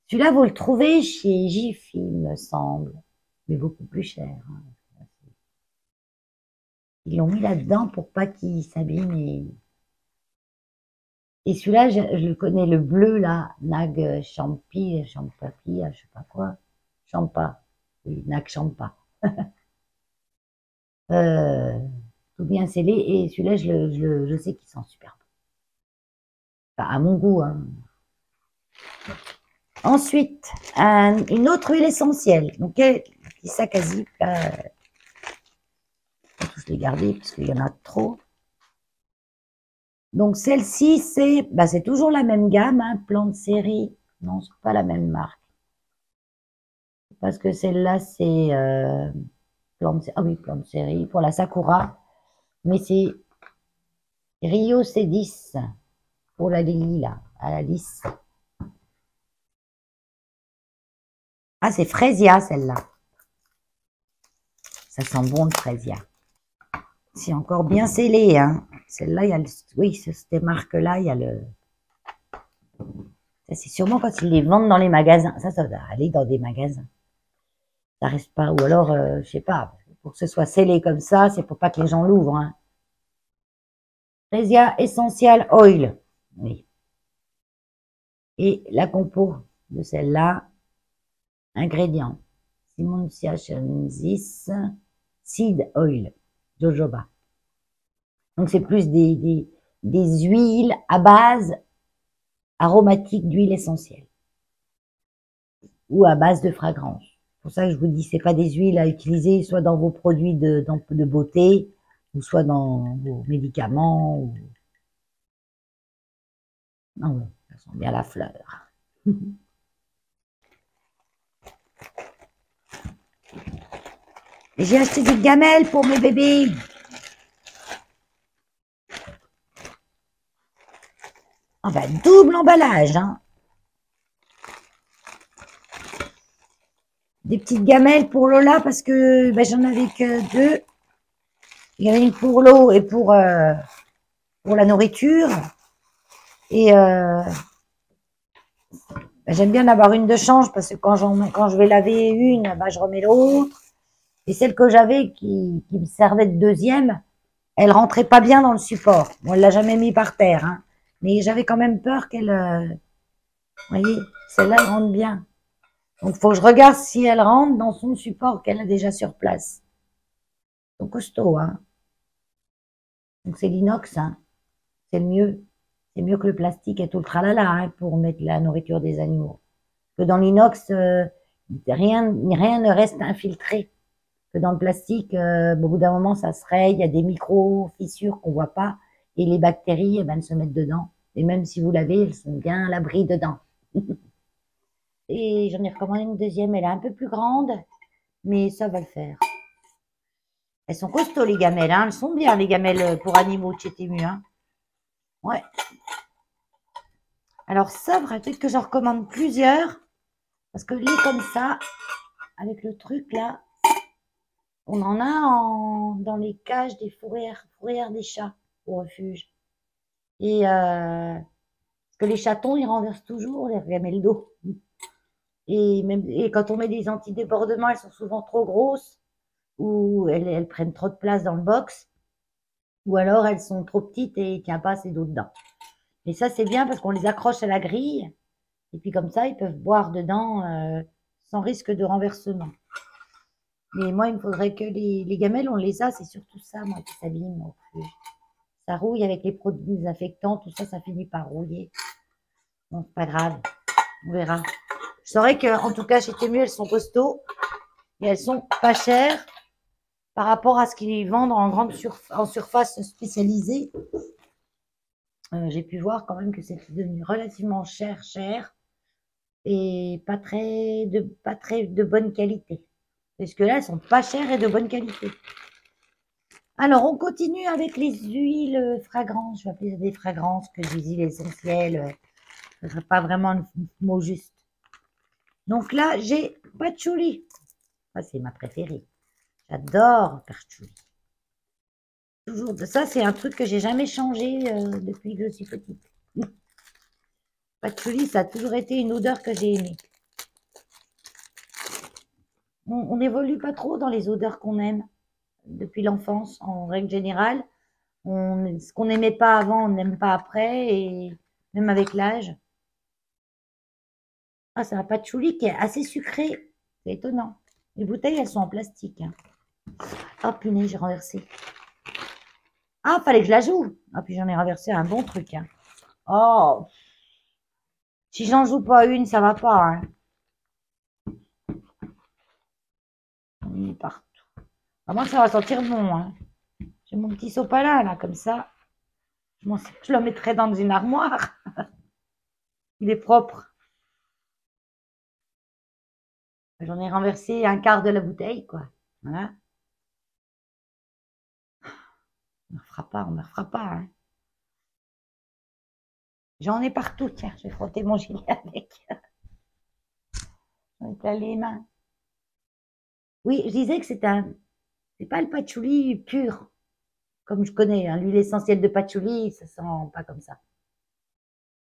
Celui-là, vous le trouvez chez Jiffy, il me semble. Mais beaucoup plus cher. Hein. Ils l'ont mis là-dedans pour pas qu'il s'abîme. Et celui-là, je le connais, le bleu, là. Nag Champi, Champapi, je sais pas quoi. Champa. Oui, Nag Champa. Euh, tout bien scellé. Et celui-là, je sais qu'il sent super bon. Enfin, à mon goût, hein. Ensuite, une autre huile essentielle. Donc, petit sac à zip. On va tous les garder parce qu'il y en a trop. Donc, celle-ci, c'est toujours la même gamme, hein, Plan de série. Non, c'est pas la même marque. Parce que celle-là, c'est ah oui, Plan de série pour la Sakura. Mais c'est Rio C10 pour la Lily, là, à la lisse. Ah, c'est Fresia, celle-là. Ça sent bon le Fresia. C'est encore bien scellé, hein. Celle-là, il y a le... Oui, cette marque-là, il y a le... Ça, c'est sûrement quand ils les vendent dans les magasins. Ça doit aller dans des magasins. Ça reste pas... Ou alors, je sais pas, pour que ce soit scellé comme ça, c'est pour pas que les gens l'ouvrent, hein. Fresia Essential Oil. Oui. Et la compo de celle-là, ingrédients. Simonsiacensis Seed Oil. Jojoba. Donc, c'est plus des huiles à base aromatique d'huile essentielle ou à base de fragrance. C'est pour ça que je vous dis, c'est pas des huiles à utiliser soit dans vos produits de beauté ou soit dans vos médicaments. Ou... Non, ça sent bien la fleur. J'ai acheté des gamelles pour mes bébés. Ah ben, double emballage, hein. Des petites gamelles pour Lola parce que ben, j'en avais que deux. Il y en a une pour l'eau et pour la nourriture. Et ben, j'aime bien en avoir une de change parce que quand je vais laver une, ben, je remets l'autre. Et celle que j'avais qui me servait de deuxième, elle rentrait pas bien dans le support. Bon, elle l'a jamais mis par terre, hein. Mais j'avais quand même peur qu'elle... vous voyez, celle-là, elle rentre bien. Donc, il faut que je regarde si elle rentre dans son support qu'elle a déjà sur place. Donc, costaud, hein. Donc, c'est l'inox, hein. C'est le mieux. C'est mieux que le plastique et tout le tralala, hein, pour mettre la nourriture des animaux. Que dans l'inox, rien ne reste infiltré. Que dans le plastique, au bout d'un moment, ça se raye, il y a des micro-fissures qu'on voit pas, et les bactéries, eh ben, elles se mettent dedans. Et même si vous lavez, elles sont bien à l'abri dedans. Et j'en ai recommandé une deuxième, elle est un peu plus grande, mais ça va le faire. Elles sont costauds, les gamelles, hein. Elles sont bien, les gamelles pour animaux de chez Temu, hein. Ouais. Alors ça, peut-être que j'en recommande plusieurs, parce que les comme ça, avec le truc là, on en a dans les cages des fourrières des chats au refuge. Et parce que les chatons, ils renversent toujours les gamelles d'eau. Et quand on met des antidébordements, elles sont souvent trop grosses, ou elles prennent trop de place dans le box, ou alors elles sont trop petites et il tient pas assez d'eau dedans. Et ça, c'est bien parce qu'on les accroche à la grille, et puis comme ça, ils peuvent boire dedans sans risque de renversement. Mais moi, il me faudrait que les gamelles, on les a, c'est surtout ça, moi, qui s'abîme au refuge. Ça rouille avec les produits désinfectants, tout ça, ça finit par rouiller. Bon, c'est pas grave, on verra. Je saurais qu'en tout cas, chez Temu, elles sont costauds et elles sont pas chères par rapport à ce qu'ils vendent en surface spécialisée. J'ai pu voir quand même que c'est devenu relativement cher et pas très de bonne qualité. Parce que là, elles sont pas chères et de bonne qualité. Alors, on continue avec les huiles fragrances. Je vais appeler ça des fragrances, que des huiles essentielles. Ce ne serait pas vraiment le mot juste. Donc là, j'ai patchouli. Ça, c'est ma préférée. J'adore patchouli. Toujours. Ça, c'est un truc que j'ai jamais changé depuis que je suis petite. Patchouli, ça a toujours été une odeur que j'ai aimée. On n'évolue pas trop dans les odeurs qu'on aime depuis l'enfance, en règle générale. Ce qu'on n'aimait pas avant, on n'aime pas après, et même avec l'âge. Ah, c'est un patchouli qui est assez sucré. C'est étonnant. Les bouteilles, elles sont en plastique. Hein. Oh, punaise, j'ai renversé. Ah, fallait que je la joue. Ah, puis j'en ai renversé un bon truc. Hein. Oh, si j'en joue pas une, ça va pas. Hein. On est partout. Ah, moi, ça va sentir bon. Hein. J'ai mon petit sopalin, là, comme ça. Je le mettrai dans une armoire. Il est propre. J'en ai renversé un quart de la bouteille, quoi. Voilà. On ne refera pas, on ne refera pas. Hein. J'en ai partout, tiens, je vais frotter mon gilet avec. J'en ai plein les mains. Oui, je disais que c'est pas le patchouli pur, comme je connais. Hein. L'huile essentielle de patchouli, ça sent pas comme ça.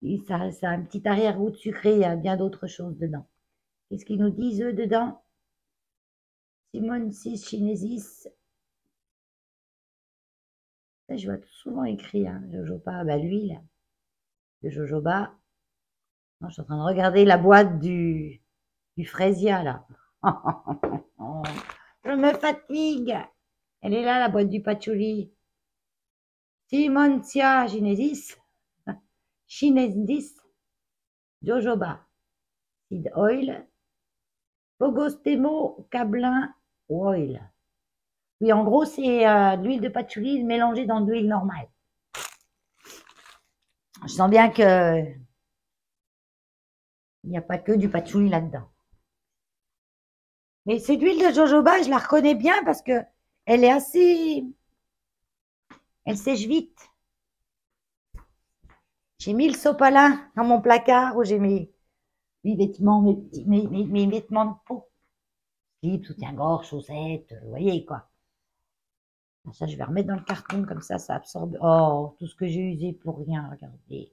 Et ça a un petit arrière-goût de sucré, il y a bien d'autres choses dedans. Qu'est-ce qu'ils nous disent, eux, dedans? Simonsis chinesis. Ça, je vois souvent écrit, hein, jojoba, bah, l'huile de jojoba. Non, je suis en train de regarder la boîte du fraisia, là. Je me fatigue. Elle est là, la boîte du patchouli. Simontia chinesis. Chinesis. Jojoba. Seed oil. Pogostemo cablin oil. Oui, en gros, c'est de l'huile de patchouli mélangée dans de l'huile normale. Je sens bien que il n'y a pas que du patchouli là-dedans. Mais cette huile de jojoba, je la reconnais bien parce que elle est assez... Elle sèche vite. J'ai mis le sopalin dans mon placard où j'ai mes vêtements, mes vêtements de peau. Slip, soutien-gorge, chaussettes, vous voyez quoi. Ça, je vais remettre dans le carton comme ça absorbe. Oh, tout ce que j'ai usé pour rien, regardez.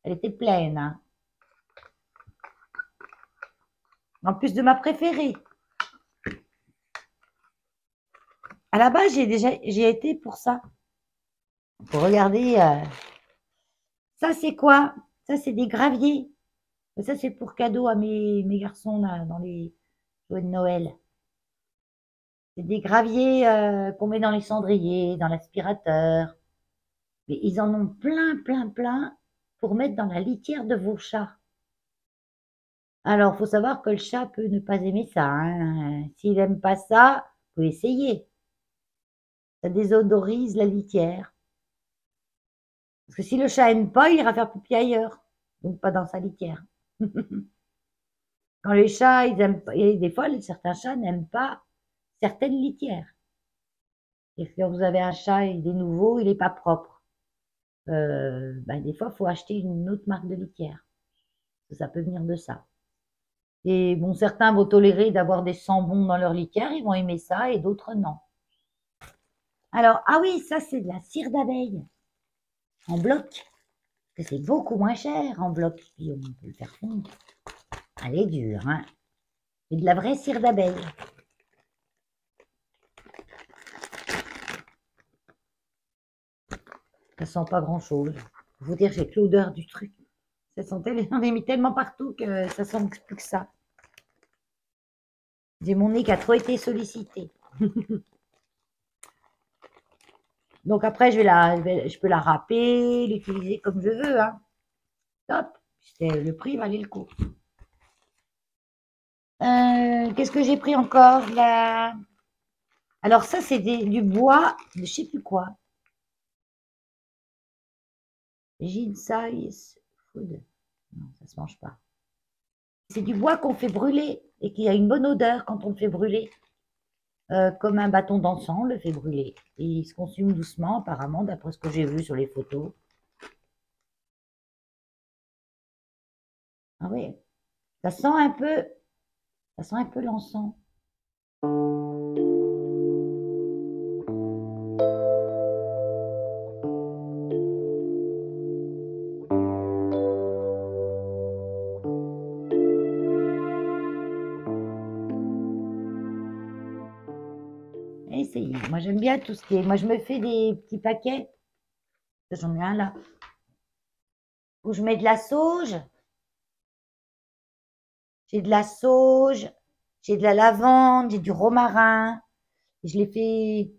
Elle était pleine, hein. En plus de ma préférée. À la base, j'ai été pour ça. Pour regarder. Ça, c'est quoi? Ça, c'est des graviers. Ça, c'est pour cadeau à mes garçons là, dans les jouets de Noël. C'est des graviers qu'on met dans les cendriers, dans l'aspirateur. Mais ils en ont plein, plein, plein pour mettre dans la litière de vos chats. Alors, il faut savoir que le chat peut ne pas aimer ça. Hein. S'il n'aime pas ça, vous pouvez essayer. Ça désodorise la litière. Parce que si le chat aime pas, il ira faire pipi ailleurs. Donc pas dans sa litière. Quand les chats, ils aiment pas, et des fois, certains chats n'aiment pas certaines litières. Et quand vous avez un chat, il est nouveau, il n'est pas propre. Ben, des fois, il faut acheter une autre marque de litière. Ça peut venir de ça. Et bon, certains vont tolérer d'avoir des sambons dans leur litière, ils vont aimer ça, et d'autres non. Alors, ah oui, ça c'est de la cire d'abeille en bloc. C'est beaucoup moins cher en bloc. Puis on peut le faire fondre. Elle est dure, hein. C'est de la vraie cire d'abeille. Ça sent pas grand chose. Faut vous dire, j'ai que l'odeur du truc. Ça sentait, j'en ai mis tellement partout que ça sent plus que ça. J'ai mon nez qui a trop été sollicité. Donc après, je peux la râper, l'utiliser comme je veux. Hein. Top. Le prix valait le coup. Qu'est-ce que j'ai pris encore là? Alors ça, c'est du bois de je sais plus quoi. Size food. Non, ça se mange pas. C'est du bois qu'on fait brûler et qui a une bonne odeur quand on le fait brûler. Comme un bâton d'encens, on le fait brûler. Et il se consume doucement, apparemment, d'après ce que j'ai vu sur les photos. Ah oui, ça sent un peu l'encens. j'aime bien tout ce qui est... Moi, je me fais des petits paquets. J'en ai un là. Où je mets de la sauge. J'ai de la sauge. J'ai de la lavande. J'ai du romarin. Je les fais...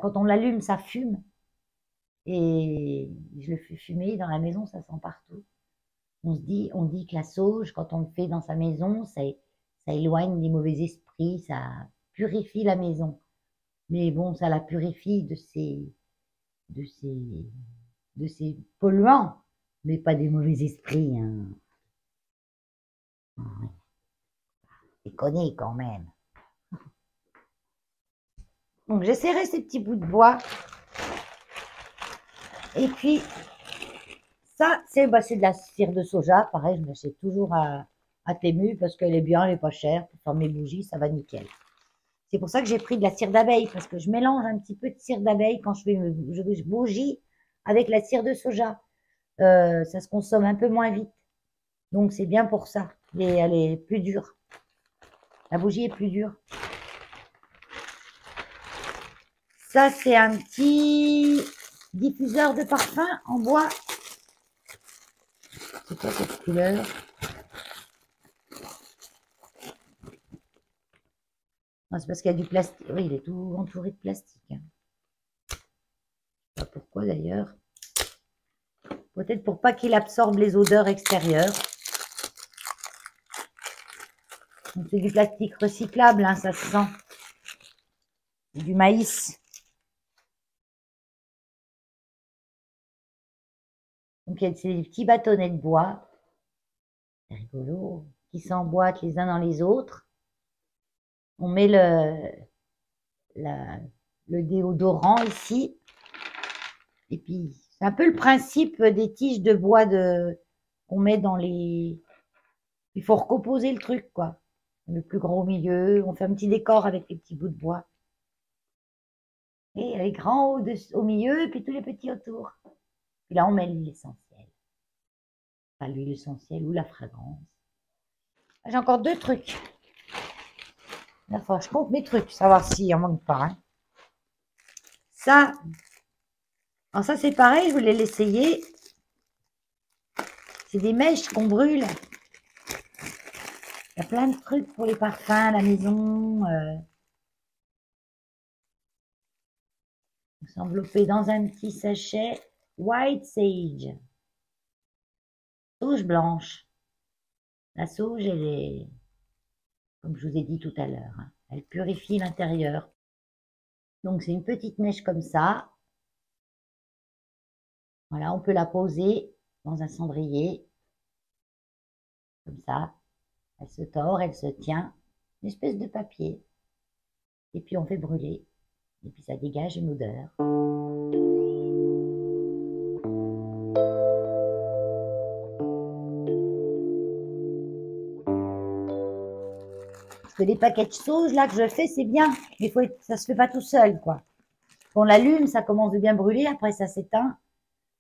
Quand on l'allume, ça fume. Et je le fais fumer dans la maison, ça sent partout. On dit que la sauge, quand on le fait dans sa maison, ça éloigne les mauvais esprits, ça purifie la maison. Mais bon, ça la purifie de ces polluants, mais pas des mauvais esprits. Hein. Déconner quand même. Donc j'essaierai ces petits bouts de bois. Et puis, ça, c'est de la cire de soja. Pareil, je l'achète toujours à Temu parce qu'elle est bien, elle n'est pas chère. Pour faire mes bougies, ça va nickel. C'est pour ça que j'ai pris de la cire d'abeille parce que je mélange un petit peu de cire d'abeille quand je fais mes bougies avec la cire de soja. Ça se consomme un peu moins vite. Donc, c'est bien pour ça. Elle est plus dure. La bougie est plus dure. Ça, c'est un petit diffuseur de parfum en bois. C'est quoi cette couleur? C'est parce qu'il y a du plastique. Oui, il est tout entouré de plastique. Je sais pas pourquoi d'ailleurs. Peut-être pour pas qu'il absorbe les odeurs extérieures. C'est du plastique recyclable, hein, ça se sent. Du maïs. Donc, c'est des petits bâtonnets de bois. C'est rigolo. Qui s'emboîtent les uns dans les autres. On met le déodorant ici. Et puis, c'est un peu le principe des tiges de bois qu'on met dans les... Il faut recomposer le truc, quoi. Le plus grand au milieu. On fait un petit décor avec les petits bouts de bois. Et les grands au milieu, et puis tous les petits autour. Puis là, on met l'huile essentielle. Enfin, l'huile essentielle ou la fragrance. J'ai encore 2 trucs. Enfin, je compte mes trucs, savoir s'il en manque pas. Hein. Ça, alors ça c'est pareil, je voulais l'essayer. C'est des mèches qu'on brûle. Il y a plein de trucs pour les parfums à la maison. C'est enveloppé dans un petit sachet White Sage. Sauge blanche. La sauge, elle est, comme je vous ai dit tout à l'heure, hein, elle purifie l'intérieur. Donc c'est une petite mèche comme ça. Voilà, on peut la poser dans un cendrier. Comme ça. Elle se tord, elle se tient. Une espèce de papier. Et puis on fait brûler. Et puis ça dégage une odeur. Parce que les paquets de sauge là que je fais, c'est bien. Mais ça se fait pas tout seul, quoi. Quand on l'allume, ça commence de bien brûler. Après, ça s'éteint.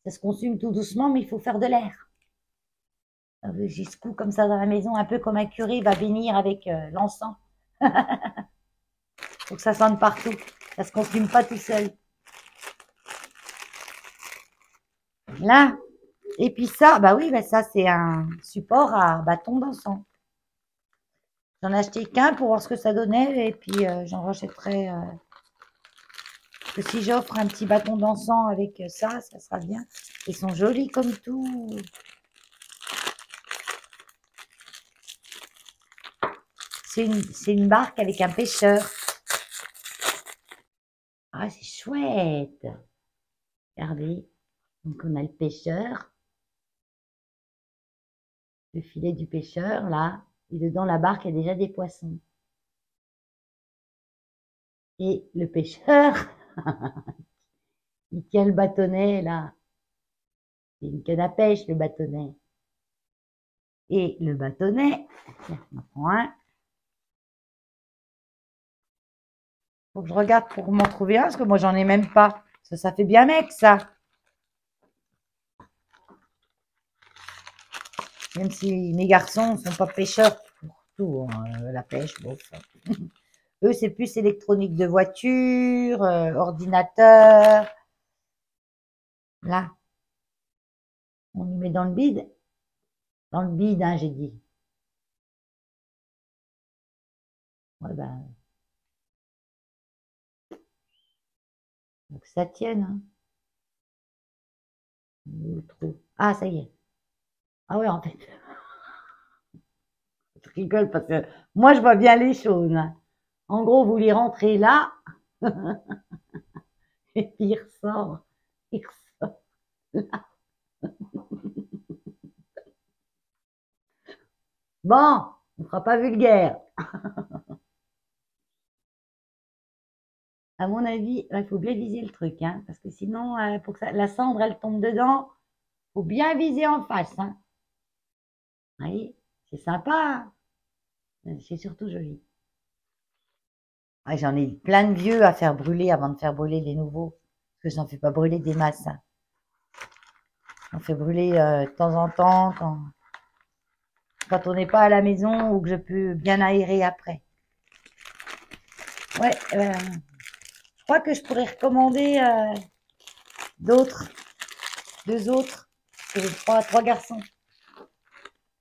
Ça se consume tout doucement, mais il faut faire de l'air. J'ai ce coup comme ça dans la maison, un peu comme un curé va bénir avec l'encens. Faut que ça sente partout. Ça se consume pas tout seul. Là. Et puis ça, bah oui, bah ça c'est un support à bâton d'encens. J'en ai acheté qu'un pour voir ce que ça donnait. Et puis j'en rachèterai. Que si j'offre un petit bâton d'encens avec ça, ça sera bien. Ils sont jolis comme tout. C'est une barque avec un pêcheur. Ah, c'est chouette. Regardez. Donc, on a le pêcheur. Le filet du pêcheur, là. Et dedans, la barque, il y a déjà des poissons. Et le pêcheur, il tient le bâtonnet, là. C'est une canne à pêche, le bâtonnet. Et le bâtonnet, on en prend un. Faut que je regarde pour m'en trouver un, parce que moi, j'en ai même pas. Ça fait bien mec, ça. Même si mes garçons ne sont pas pêcheurs pour tout. Hein, la pêche, bon, ça. Eux, c'est plus électronique de voiture, ordinateur. Là, on y met dans le bide. Dans le bide, hein, j'ai dit. Ouais, ben, faut que ça tienne, hein. Le trou. Ah, ça y est. Ah ouais, en fait. Je rigole parce que moi, je vois bien les choses, hein. En gros, vous les rentrez là, et puis il ressort. Il ressort là. Bon, on ne fera pas vulgaire. À mon avis, il faut bien viser le truc, hein, parce que sinon, pour que la cendre, elle tombe dedans, faut bien viser en face, hein. Vous voyez, c'est sympa, hein. C'est surtout joli. Ah, j'en ai plein de vieux à faire brûler avant de faire brûler les nouveaux, parce que j'en fais pas brûler des masses, hein. J'en fais brûler de temps en temps quand on n'est pas à la maison ou que je peux bien aérer après. Ouais, je crois que je pourrais recommander d'autres, deux autres, parce que j'ai trois garçons.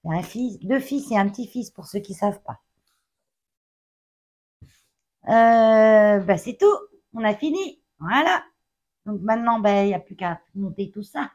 Il y a un fils, deux fils et un petit-fils pour ceux qui ne savent pas. Bah, c'est tout, on a fini, voilà. Donc maintenant, ben, il n'y a plus qu'à monter tout ça.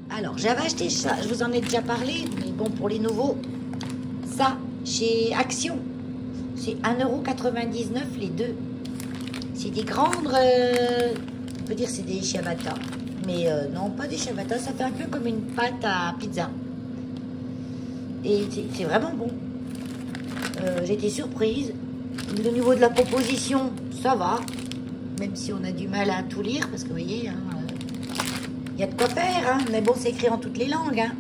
Alors, j'avais acheté ça, je vous en ai déjà parlé, mais bon, pour les nouveaux, ça, chez Action, c'est 1,99 € les deux. C'est des grandes, on peut dire c'est des ciabatta, mais non, pas des ciabatta, ça fait un peu comme une pâte à pizza. Et c'est vraiment bon. J'ai été surprise. Au niveau de la composition, ça va, même si on a du mal à tout lire, parce que vous voyez, hein, il y a de quoi faire, hein, mais bon, c'est écrit en toutes les langues. Hein.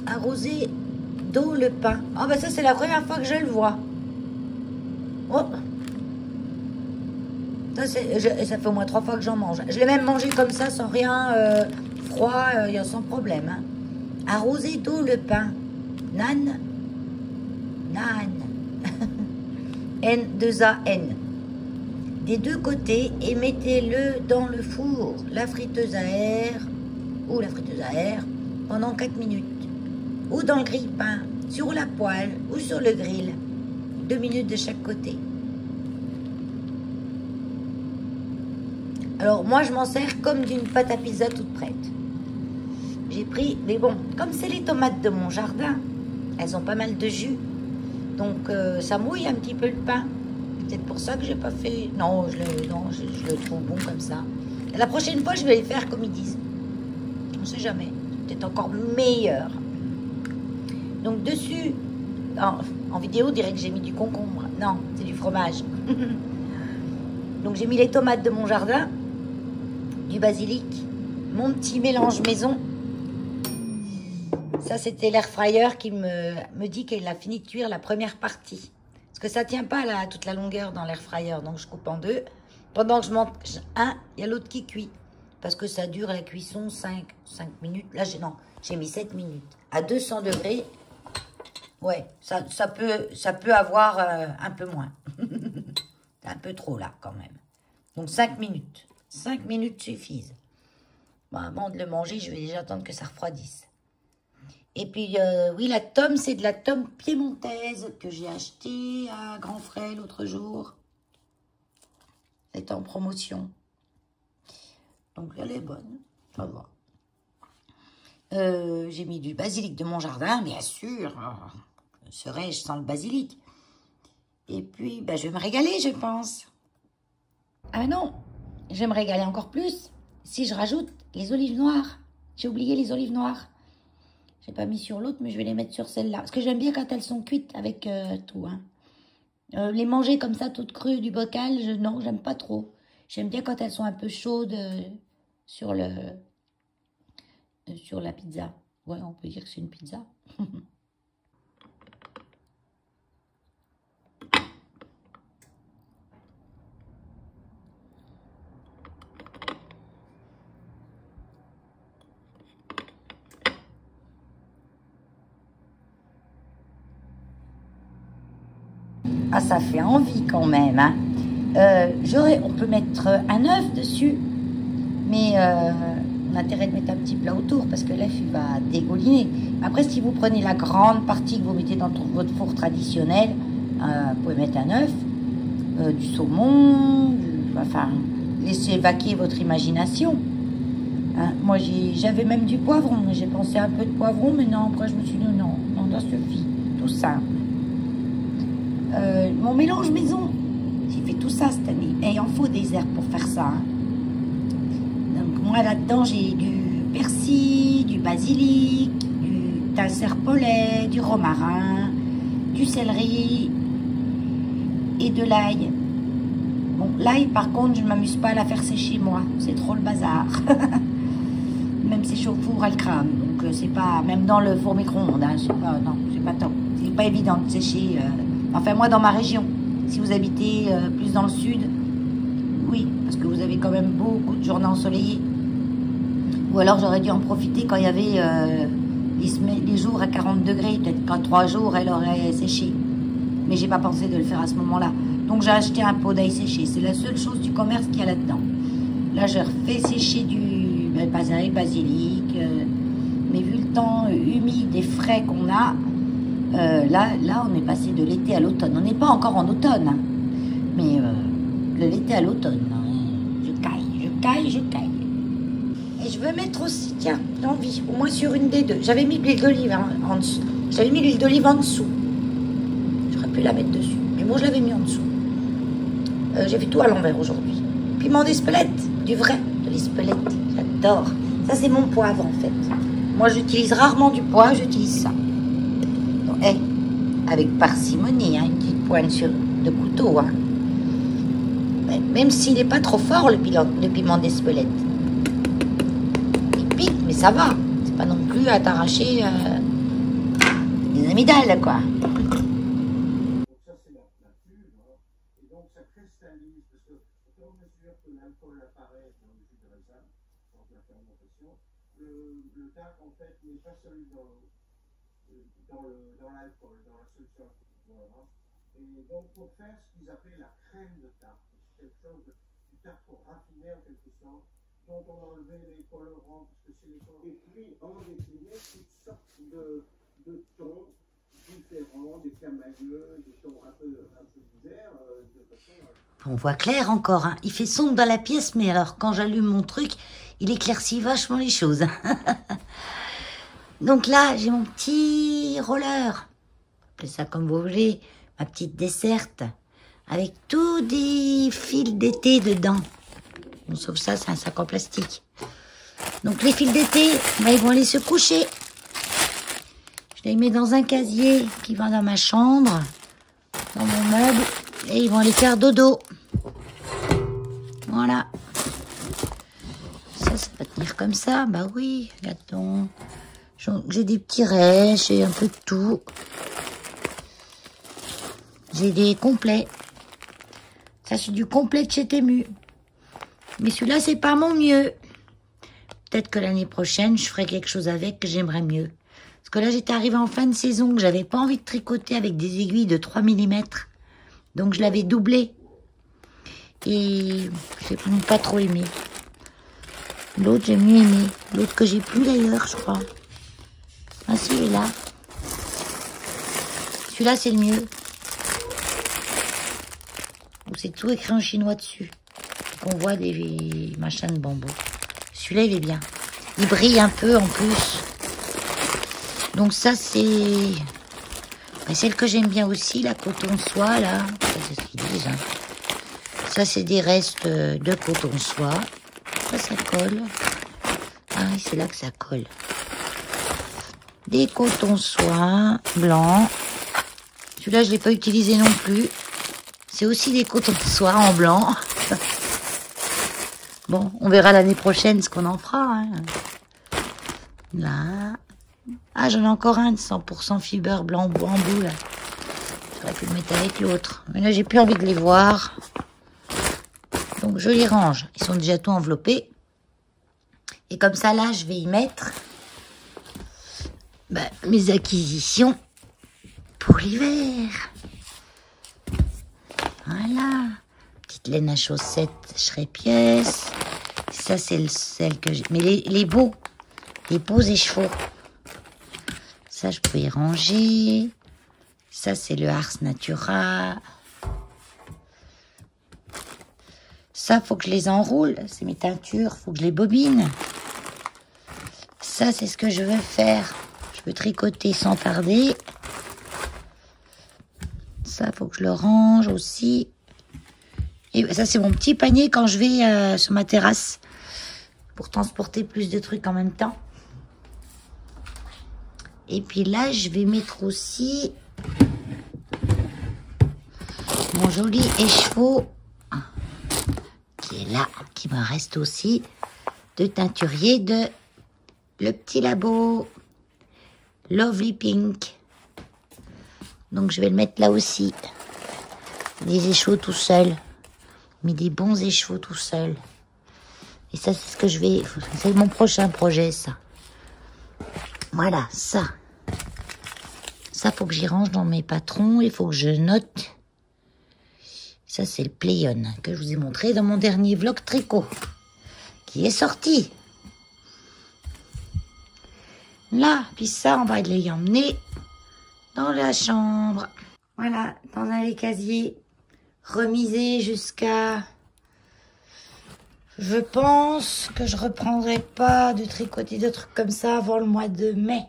Arroser d'eau le pain. Ah, bah ça, c'est la première fois que je le vois. Oh. Ça fait au moins 3 fois que j'en mange. Je l'ai même mangé comme ça, sans rien froid, sans problème. Hein. Arroser d'eau le pain. Nan. Nan. N2AN. Des deux côtés et mettez-le dans le four, la friteuse à air ou la friteuse à air pendant 4 minutes. Ou dans le grille-pain, sur la poêle ou sur le grill. 2 minutes de chaque côté. Alors moi je m'en sers comme d'une pâte à pizza toute prête. J'ai pris, mais bon, comme c'est les tomates de mon jardin, elles ont pas mal de jus. Donc ça mouille un petit peu le pain. C'est peut-être pour ça que j'ai pas fait. Non, je le trouve bon comme ça. Et la prochaine fois, je vais le faire comme ils disent. On sait jamais. C'est peut-être encore meilleur. Donc dessus, en vidéo, on dirait que j'ai mis du concombre. Non, c'est du fromage. Donc j'ai mis les tomates de mon jardin, du basilic, mon petit mélange maison. Ça, c'était l'air fryer qui me dit qu'elle a fini de cuire la première partie. Parce que ça tient pas toute la longueur dans l'air fryer. Donc, je coupe en deux. Pendant que je mange un, il y a l'autre qui cuit. Parce que ça dure la cuisson 5 minutes. Là, j'ai mis 7 minutes. À 200 degrés. Ouais, ça peut avoir un peu moins. C'est un peu trop, là, quand même. Donc, 5 minutes. 5 minutes suffisent. Bon, avant de le manger, je vais déjà attendre que ça refroidisse. Et puis, oui, la tome, c'est de la tome piémontaise que j'ai achetée à Grand Frais l'autre jour. C'est en promotion. Donc, elle est bonne. Ça va. J'ai mis du basilic de mon jardin, bien sûr. Serais-je sans le basilic? Et puis, bah, je vais me régaler, je pense. Ah non, je vais me régaler encore plus si je rajoute les olives noires. J'ai oublié les olives noires. J'ai pas mis sur l'autre, mais je vais les mettre sur celle-là. Parce que j'aime bien quand elles sont cuites avec tout. Hein. Les manger comme ça, toutes crues du bocal, non, j'aime pas trop. J'aime bien quand elles sont un peu chaudes sur la pizza. Ouais, on peut dire que c'est une pizza. Ah, ça fait envie quand même. Hein. On peut mettre un œuf dessus, mais on a intérêt de mettre un petit plat autour parce que l'œuf il va dégouliner. Après, si vous prenez la grande partie que vous mettez dans votre four traditionnel, vous pouvez mettre un œuf, du saumon, enfin, laissez vaquer votre imagination. Hein, moi, j'avais même du poivron. J'ai pensé un peu de poivron, mais non, après je me suis dit non, ça suffit, tout simple. Mon mélange maison, j'ai fait tout ça cette année. Et il en faut des herbes pour faire ça. Hein. Donc moi là-dedans, j'ai du persil, du basilic, du thym serpolet, du romarin, du céleri et de l'ail. Bon, l'ail par contre, je ne m'amuse pas à la faire sécher moi. C'est trop le bazar. Même sécher au four, elle crame. Donc c'est pas, même dans le four micro-ondes, hein, c'est pas top. C'est pas évident de sécher. Enfin, moi, dans ma région, si vous habitez plus dans le sud, oui, parce que vous avez quand même beaucoup de journées ensoleillées. Ou alors, j'aurais dû en profiter quand il y avait les jours à 40 degrés. Peut-être qu'en 3 jours, elle aurait séché. Mais j'ai pas pensé de le faire à ce moment-là. Donc, j'ai acheté un pot d'ail séché. C'est la seule chose du commerce qu'il y a là-dedans. Là, j'ai refait sécher du basilic. Mais vu le temps humide et frais qu'on a, là, on est passé de l'été à l'automne. On n'est pas encore en automne, hein. Mais de l'été à l'automne, je caille. Et je veux mettre aussi, tiens, j'ai envie, au moins sur une des deux. J'avais mis de l'huile d'olive en dessous. J'avais mis l'huile d'olive en dessous. J'aurais pu la mettre dessus, mais moi je l'avais mis en dessous. J'ai fait tout à l'envers aujourd'hui. Piment d'Espelette, du vrai, de l'Espelette, j'adore. Ça c'est mon poivre en fait. Moi j'utilise rarement du poivre, j'utilise ça. Avec parcimonie, hein, une petite pointe de couteau. Hein. Même s'il n'est pas trop fort, le piment d'Espelette. Il pique, mais ça va. C'est pas non plus à t'arracher les amygdales, quoi. Donc ça, c'est la pure. Hein. Et donc, ça cristallise. Parce que au fur et à mesure que l'alcool apparaît dans le jus de raisin, dans la fermentation, le tarte, en fait, n'est pas seul dans l'alcool, dans la solution. Voilà. Et donc, pour faire ce qu'ils appellent la crème de tarte, c'est quelque chose du tarte pour raffiner en quelque sorte, dont on a enlevé les colorants, parce que c'est les colorants. Et puis, on a décliné toutes sortes de tons différents, des camailleux, des tons un peu divers, de façon à... On voit clair encore, hein. Il fait sombre dans la pièce, mais alors quand j'allume mon truc, il éclaircit vachement les choses. Donc là, j'ai mon petit roller, appelez ça comme vous voulez, ma petite desserte, avec tous des fils d'été dedans. Bon, sauf ça, c'est un sac en plastique. Donc les fils d'été, ils vont aller se coucher. Je les mets dans un casier qui va dans ma chambre, dans mon meuble, et ils vont aller faire dodo. Voilà. Ça va tenir comme ça. Bah oui, regarde-donc. J'ai des petits rêches, j'ai un peu de tout. J'ai des complets. Ça, c'est du complet de chez Temu. Mais celui-là, c'est pas mon mieux. Peut-être que l'année prochaine, je ferai quelque chose avec que j'aimerais mieux. Parce que là, j'étais arrivée en fin de saison, que j'avais pas envie de tricoter avec des aiguilles de 3 mm. Donc, je l'avais doublé. Et j'ai pas trop aimé. L'autre, j'ai mieux aimé. L'autre que j'ai plus d'ailleurs, je crois. Ah, si, il est là. Celui-là, c'est le mieux. C'est tout écrit en chinois dessus. On voit des machins de bambou. Celui-là, il est bien. Il brille un peu en plus. Donc ça, c'est celle que j'aime bien aussi, la coton soie, là. Ça, Ça, c'est des restes de coton soie. Ça colle. Ah oui, c'est là que ça colle. Des cotons soie blancs. Celui-là, je ne l'ai pas utilisé non plus. C'est aussi des cotons soie en blanc. Bon, on verra l'année prochaine ce qu'on en fera. Hein. Là. Ah, j'en ai encore un de 100% fiber blanc bambou, là. J'aurais pu le mettre avec l'autre. Mais là, j'ai plus envie de les voir. Donc, je les range. Ils sont déjà tout enveloppés. Et comme ça, là, je vais y mettre mes acquisitions pour l'hiver. Voilà. Petite laine à chaussettes, Schrepies. Ça, c'est celle que j'ai. Mais les beaux échevaux. Ça, je peux y ranger. Ça, c'est le Ars Natura. Ça, faut que je les enroule. C'est mes teintures. Faut que je les bobine. Ça, c'est ce que je veux faire. Je veux tricoter sans tarder. Ça, faut que je le range aussi. Et ça, c'est mon petit panier quand je vais sur ma terrasse pour transporter plus de trucs en même temps. Et puis là, je vais mettre aussi mon joli écheveau qui est là, qui me reste aussi de teinturier de Le Petit Labo Lovely Pink. Donc, je vais le mettre là aussi. Des écheveaux tout seuls. Mais des bons écheveaux tout seuls. Et ça, c'est ce que je vais... C'est mon prochain projet, ça. Voilà, ça. Ça, faut que j'y range dans mes patrons. Il faut que je note. Ça, c'est le Playon que je vous ai montré dans mon dernier vlog tricot. Qui est sorti. Là, puis ça, on va les emmener dans la chambre. Voilà, dans un casier remisé jusqu'à... Je pense que je reprendrai pas de tricoter de trucs comme ça avant le mois de mai.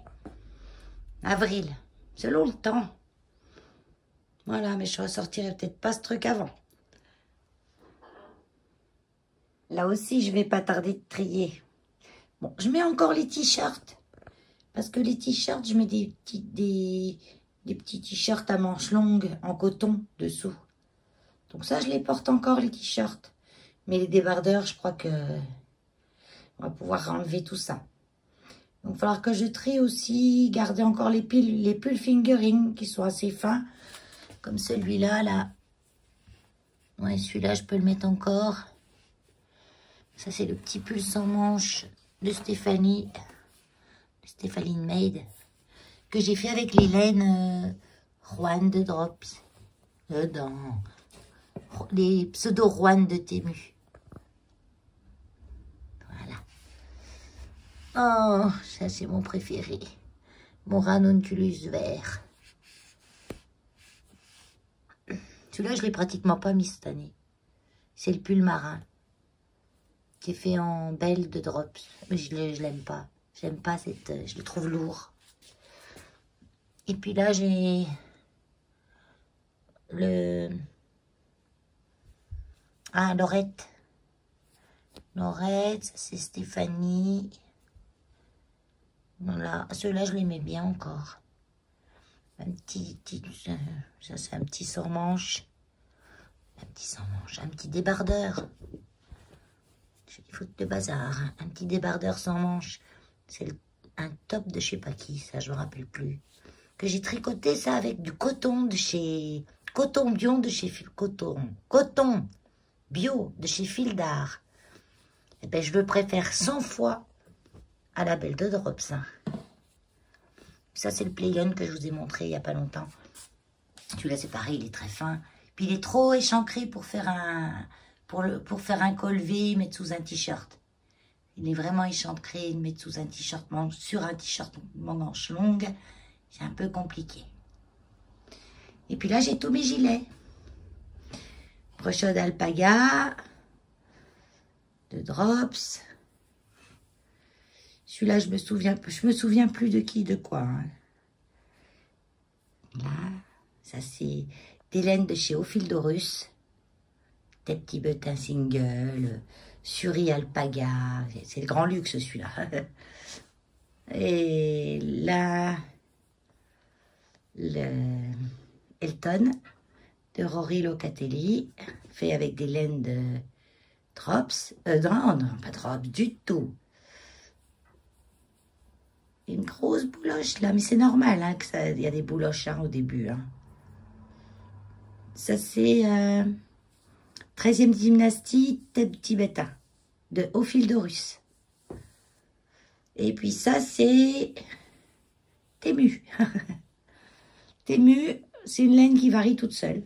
Avril. Selon le temps. Voilà, mais je ressortirai peut-être pas ce truc avant. Là aussi, je vais pas tarder de trier. Bon, je mets encore les t-shirts. Parce que les t-shirts, je mets des petits t-shirts à manches longues en coton dessous. Donc ça, je les porte encore, les t-shirts. Mais les débardeurs, je crois que on va pouvoir enlever tout ça. Donc, il va falloir que je trie aussi, garder encore les pulls fingering qui sont assez fins. Comme celui-là, là. Ouais, celui-là, je peux le mettre encore. Ça, c'est le petit pull sans manche de Stéphanie. Stéphanie Made. Que j'ai fait avec les laines Juan de Drops. Dans les pseudo Juan de Temu. Oh, ça c'est mon préféré. Mon ranunculus vert. Celui-là, je ne l'ai pratiquement pas mis cette année. C'est le pull marin. Qui est fait en belle de drops. Mais je l'aime pas. J'aime pas cette... Je le trouve lourd. Et puis là, j'ai... Ah, Laurette. Laurette, ça c'est Stéphanie. Voilà, ceux-là, je les mets bien encore. Un petit ça c'est un petit sans-manche. Un petit sans-manche, un petit débardeur. J'ai des fautes de bazar. Hein. Un petit débardeur sans manche. C'est un top de je sais pas qui, ça, je me rappelle plus. Que j'ai tricoté ça avec du coton de chez... Coton bio de chez... Coton bio de chez Fil d'Art. Eh ben, je le préfère 100 fois à la belle de Drops. Hein. Ça, c'est le Playon que je vous ai montré il n'y a pas longtemps. Celui-là, c'est pareil, il est très fin. Puis, il est trop échancré pour faire un... Pour faire un col V, mettre sous un t-shirt. Il est vraiment échancré, mettre sous un t-shirt, sur un t-shirt manche longue. C'est un peu compliqué. Et puis là, j'ai tous mes gilets. Brochot d'alpaga. De Drops. Celui-là, je me souviens plus de qui, de quoi. Hein. Là, ça c'est des laines de chez Ophildorus. des petits butins single, Suri alpaga, c'est le grand luxe celui-là. Et là, le Elton de Rory Locatelli, fait avec des laines de Drops. Non, pas Drops du tout. Une grosse bouloche là, mais c'est normal hein, qu'il y a des bouloches hein, au début. Hein. Ça c'est 13e dynastie tête tibétain de Ophildorus. Et puis ça c'est Tému. Tému, c'est une laine qui varie toute seule.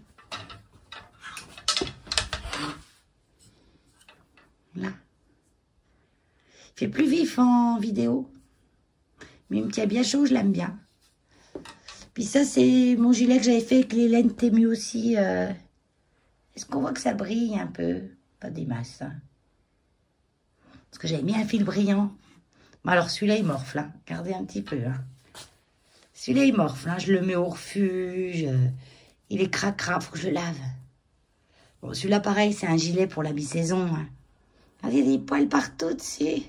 Là. Il fait plus vif en vidéo. Mais il me tient bien chaud, je l'aime bien. Puis ça, c'est mon gilet que j'avais fait avec les laines Tému aussi. Est-ce qu'on voit que ça brille un peu? Pas des masses. Hein. Parce que j'avais mis un fil brillant. Bon, alors celui-là, il morfle. Hein. Regardez un petit peu. Hein. Celui-là, il morfle. Hein. Je le mets au refuge. Il est cracra, faut que je le lave. Bon, celui-là, pareil, c'est un gilet pour la mi-saison. Hein. Regardez, il y a des poils partout dessus.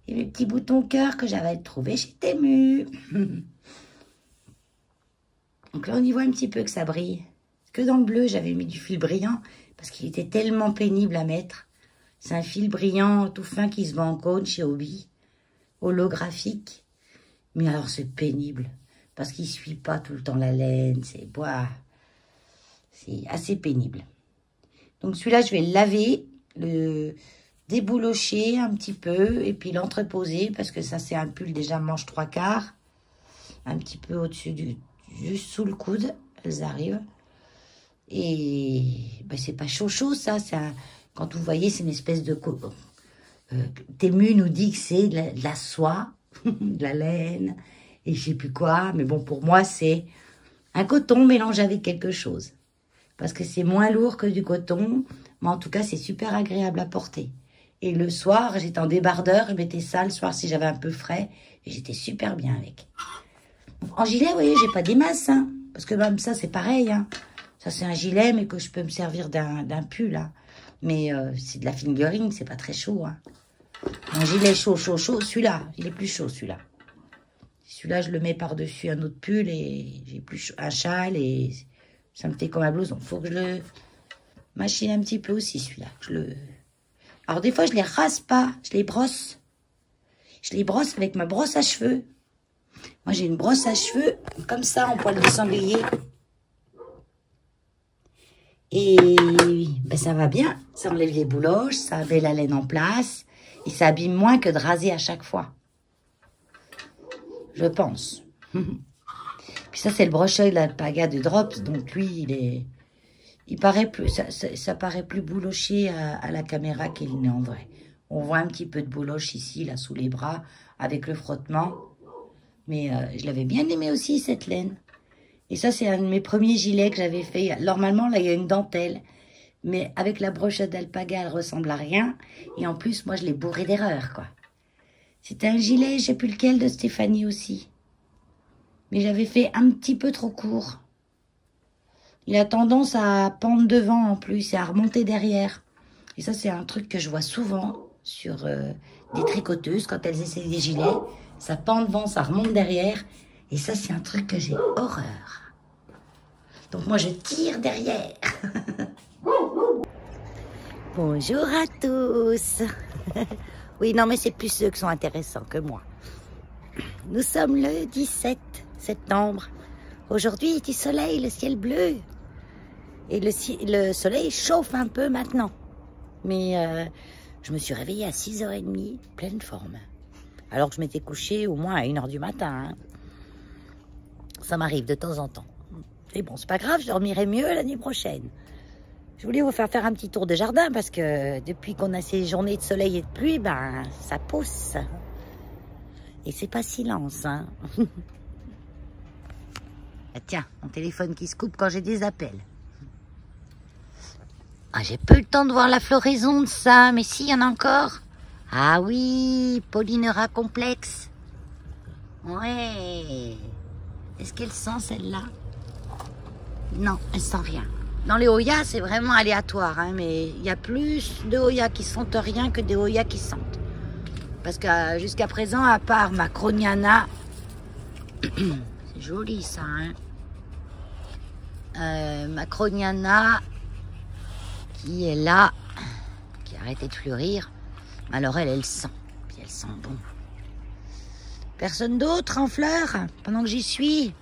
Et mes petits boutons cœur que j'avais trouvé chez Tému. Donc là, on y voit un petit peu que ça brille. Que dans le bleu, j'avais mis du fil brillant parce qu'il était tellement pénible à mettre. C'est un fil brillant tout fin qui se vend en cône chez Hobby, holographique. Mais alors, c'est pénible parce qu'il ne suit pas tout le temps la laine. C'est assez pénible. Donc celui-là, je vais le laver, le déboulocher un petit peu et puis l'entreposer parce que ça, c'est un pull déjà manche 3/4. Un petit peu au-dessus juste sous le coude, elles arrivent. Et ben, c'est pas chaud ça, quand vous voyez, c'est une espèce de Tému nous dit que c'est de la soie, de la laine, et je sais plus quoi, mais bon, pour moi, c'est un coton mélangé avec quelque chose. Parce que c'est moins lourd que du coton, mais en tout cas, c'est super agréable à porter. Et le soir, j'étais en débardeur, je mettais ça le soir si j'avais un peu frais, et j'étais super bien avec. En gilet, vous voyez, j'ai pas des masses, hein, parce que même ça, c'est pareil, hein. Ça, c'est un gilet, mais que je peux me servir d'un pull, là. Mais c'est de la fingering, c'est pas très chaud, hein. Un gilet chaud, celui-là, il est plus chaud, celui-là. Celui-là, je le mets par-dessus un autre pull et j'ai plus chaud, un châle et ça me fait comme un blouson. Faut que je le machine un petit peu aussi, celui-là. Alors, des fois, je les rase pas, je les brosse. Je les brosse avec ma brosse à cheveux. Moi, j'ai une brosse à cheveux comme ça, en poil de sanglier. Et ben, ça va bien, ça enlève les bouloches, ça met la laine en place, et ça abîme moins que de raser à chaque fois. Je pense. Puis ça, c'est le brocheuil de l'alpaga de Drops, donc lui, il paraît plus, ça paraît plus bouloché à la caméra qu'il n'est en vrai. On voit un petit peu de bouloche ici, là, sous les bras, avec le frottement. Mais je l'avais bien aimé aussi, cette laine. Et ça, c'est un de mes premiers gilets que j'avais fait. Normalement, là, il y a une dentelle. Mais avec la brochette d'alpaga, elle ressemble à rien. Et en plus, moi, je l'ai bourré d'erreurs, quoi. C'était un gilet, je sais plus lequel, de Stéphanie aussi. Mais j'avais fait un petit peu trop court. Il a tendance à pendre devant, en plus, et à remonter derrière. Et ça, c'est un truc que je vois souvent sur des tricoteuses, quand elles essaient des gilets. Ça pend devant, ça remonte derrière. Et ça, c'est un truc que j'ai horreur. Donc moi, je tire derrière. Bonjour à tous. Oui, non, mais c'est plus eux qui sont intéressants que moi. Nous sommes le 17 septembre. Aujourd'hui, il y a du soleil, le ciel bleu. Et le soleil chauffe un peu maintenant. Mais je me suis réveillée à 6h30, pleine forme. Alors que je m'étais couchée au moins à 1h du matin. Hein. Ça m'arrive de temps en temps. Et bon, c'est pas grave, je dormirai mieux l'année prochaine. Je voulais vous faire un petit tour de jardin parce que depuis qu'on a ces journées de soleil et de pluie, ben, ça pousse. Et c'est pas silence, hein. Ah, tiens, mon téléphone qui se coupe quand j'ai des appels. Ah, j'ai peu le temps de voir la floraison de ça, mais si, il y en a encore. Ah oui, Polynera complexe. Ouais. Est-ce qu'elle sent celle-là? Non, elle sent rien. Dans les Oyas, c'est vraiment aléatoire, hein, mais il y a plus de Oyas qui sentent rien que des Oyas qui sentent. Parce que jusqu'à présent, à part Macroniana, c'est joli ça, hein. Macroniana, qui est là, qui a arrêté de fleurir, alors elle sent, puis elle sent bon. Personne d'autre en fleurs pendant que j'y suis?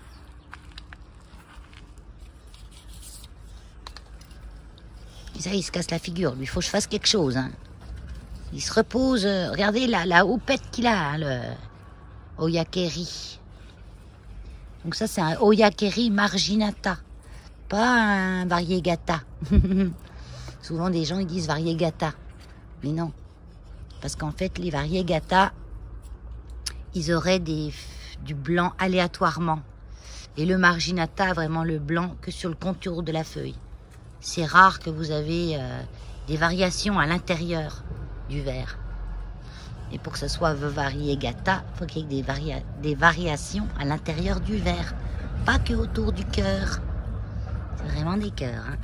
Ça, il se casse la figure, lui, il faut que je fasse quelque chose, hein. Il se repose, regardez la houppette qu'il a, hein, le Oyakeri. Donc ça, c'est un Oyakeri marginata, pas un variegata. Souvent, des gens, ils disent variegata. Mais non, parce qu'en fait, les variegata, ils auraient du blanc aléatoirement. Et le marginata a vraiment le blanc que sur le contour de la feuille. C'est rare que vous avez des variations à l'intérieur du verre. Et pour que ce soit variegata, il faut qu'il y ait des variations à l'intérieur du verre. Pas que autour du cœur. C'est vraiment des cœurs. Hein.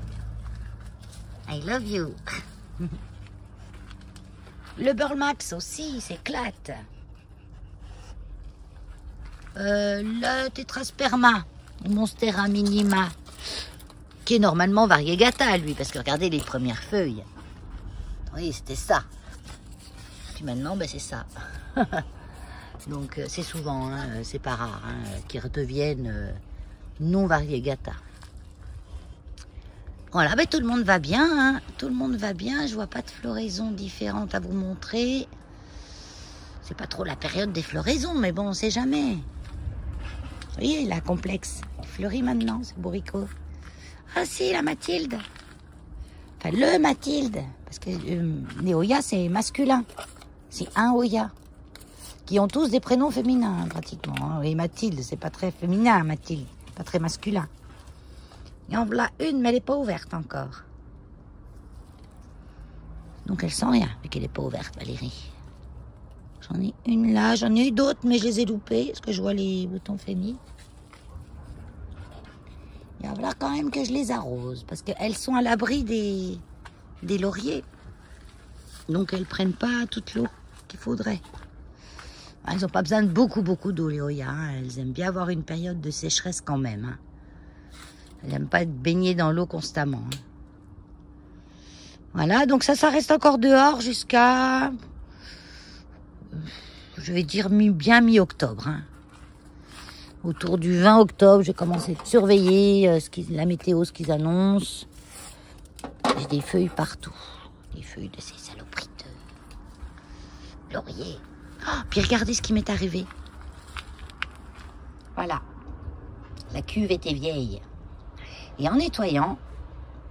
I love you. Le Burlmax aussi, s'éclate. Le Tetrasperma, Monstera minima, qui est normalement variegata, lui, parce que regardez les premières feuilles. Oui, c'était ça. Puis maintenant, ben, c'est ça. Donc, c'est souvent, hein, c'est pas rare, hein, qu'ils redeviennent non variegata. Voilà, ben, tout le monde va bien, hein. Tout le monde va bien. Je vois pas de floraison différente à vous montrer. C'est pas trop la période des floraisons, mais bon, on sait jamais. Vous voyez, la complexe, il fleurit maintenant, ce bourricot. Ah si, la Mathilde. Enfin, le Mathilde. Parce que les Oyas, c'est masculin. C'est un Oya. Qui ont tous des prénoms féminins, hein, pratiquement. Hein. Et Mathilde, c'est pas très féminin, Mathilde. Pas très masculin. Et en voilà une, mais elle n'est pas ouverte encore. Donc elle sent rien, vu qu'elle n'est pas ouverte, Valérie. J'en ai une là, j'en ai eu d'autres, mais je les ai loupées, parce que je vois les boutons fénis. Il va falloir quand même que je les arrose, parce qu'elles sont à l'abri des lauriers. Donc elles ne prennent pas toute l'eau qu'il faudrait. Elles n'ont pas besoin de beaucoup d'eau, les Oyas. Hein. Elles aiment bien avoir une période de sécheresse quand même. Hein. Elles n'aiment pas être baignées dans l'eau constamment. Hein. Voilà, donc ça reste encore dehors jusqu'à, je vais dire bien mi-octobre. Hein. Autour du 20 octobre, je vais commencer à surveiller la météo, ce qu'ils annoncent. J'ai des feuilles partout. Des feuilles de ces saloperies de laurier. Oh, puis regardez ce qui m'est arrivé. Voilà. La cuve était vieille. Et en nettoyant,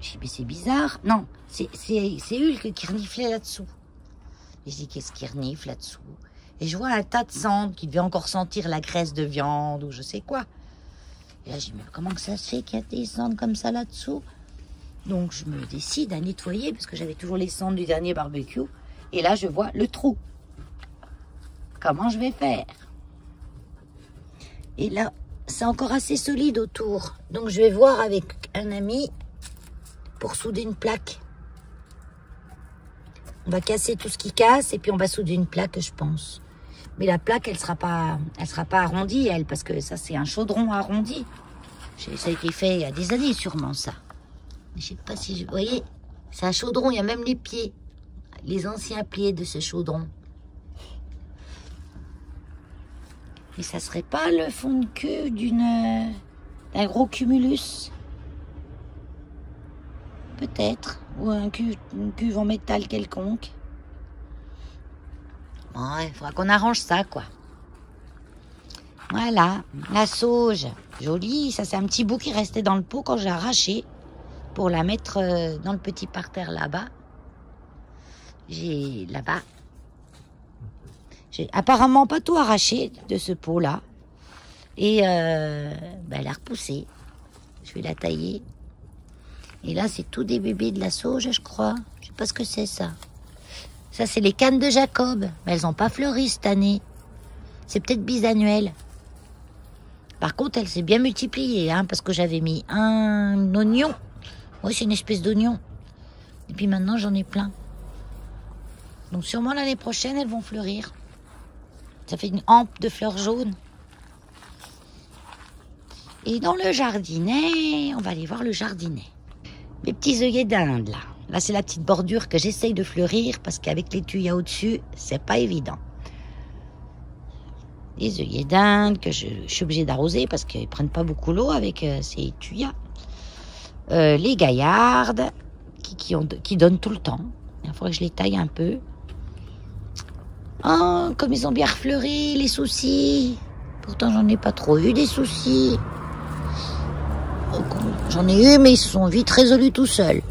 je dis, mais c'est bizarre. Non, c'est Hulk qui reniflait là-dessous. Et je dis, qu'est-ce qui renifle là-dessous? Et je vois un tas de cendres qui devait encore sentir la graisse de viande ou je sais quoi. Et là, je dis, mais comment que ça se fait qu'il y a des cendres comme ça là-dessous? Donc, je me décide à nettoyer parce que j'avais toujours les cendres du dernier barbecue. Et là, je vois le trou. Comment je vais faire? Et là, c'est encore assez solide autour. Donc, je vais voir avec un ami pour souder une plaque. On va casser tout ce qui casse et puis on va souder une plaque, je pense. Mais la plaque, elle sera pas arrondie, elle, parce que ça, c'est un chaudron arrondi. Ça a été fait il y a des années, sûrement, ça. Mais je sais pas si vous voyez, c'est un chaudron, il y a même les pieds. Les anciens pieds de ce chaudron. Mais ça serait pas le fond de queue d'un gros cumulus? Peut-être. Ou une cuve en métal quelconque. Bon, ouais, il faudra qu'on arrange ça, quoi. Voilà, la sauge. Jolie, ça c'est un petit bout qui restait dans le pot quand j'ai arraché. Pour la mettre dans le petit parterre là-bas. J'ai apparemment pas tout arraché de ce pot-là. Et elle a repoussé. Je vais la tailler. Et là, c'est tout des bébés de la sauge, je crois. Je sais pas ce que c'est, ça. Ça, c'est les cannes de Jacob. Mais elles n'ont pas fleuri cette année. C'est peut-être bisannuel. Par contre, elle s'est bien multipliée, hein, parce que j'avais mis un oignon Ouais, c'est une espèce d'oignon. Et puis maintenant, j'en ai plein. Donc sûrement l'année prochaine, elles vont fleurir. Ça fait une hampe de fleurs jaunes. Et dans le jardinet, on va aller voir le jardinet. Mes petits œillets d'Inde, là. Là, c'est la petite bordure que j'essaye de fleurir parce qu'avec les tuyaux au-dessus, c'est pas évident. Les œillets d'Inde que je suis obligée d'arroser parce qu'ils prennent pas beaucoup l'eau avec ces tuyaux. Les gaillardes qui donnent tout le temps. Il faudrait que je les taille un peu. Oh, comme ils ont bien refleuri, les soucis. Pourtant, j'en ai pas trop eu des soucis. J'en ai eu, mais ils se sont vite résolus tout seuls.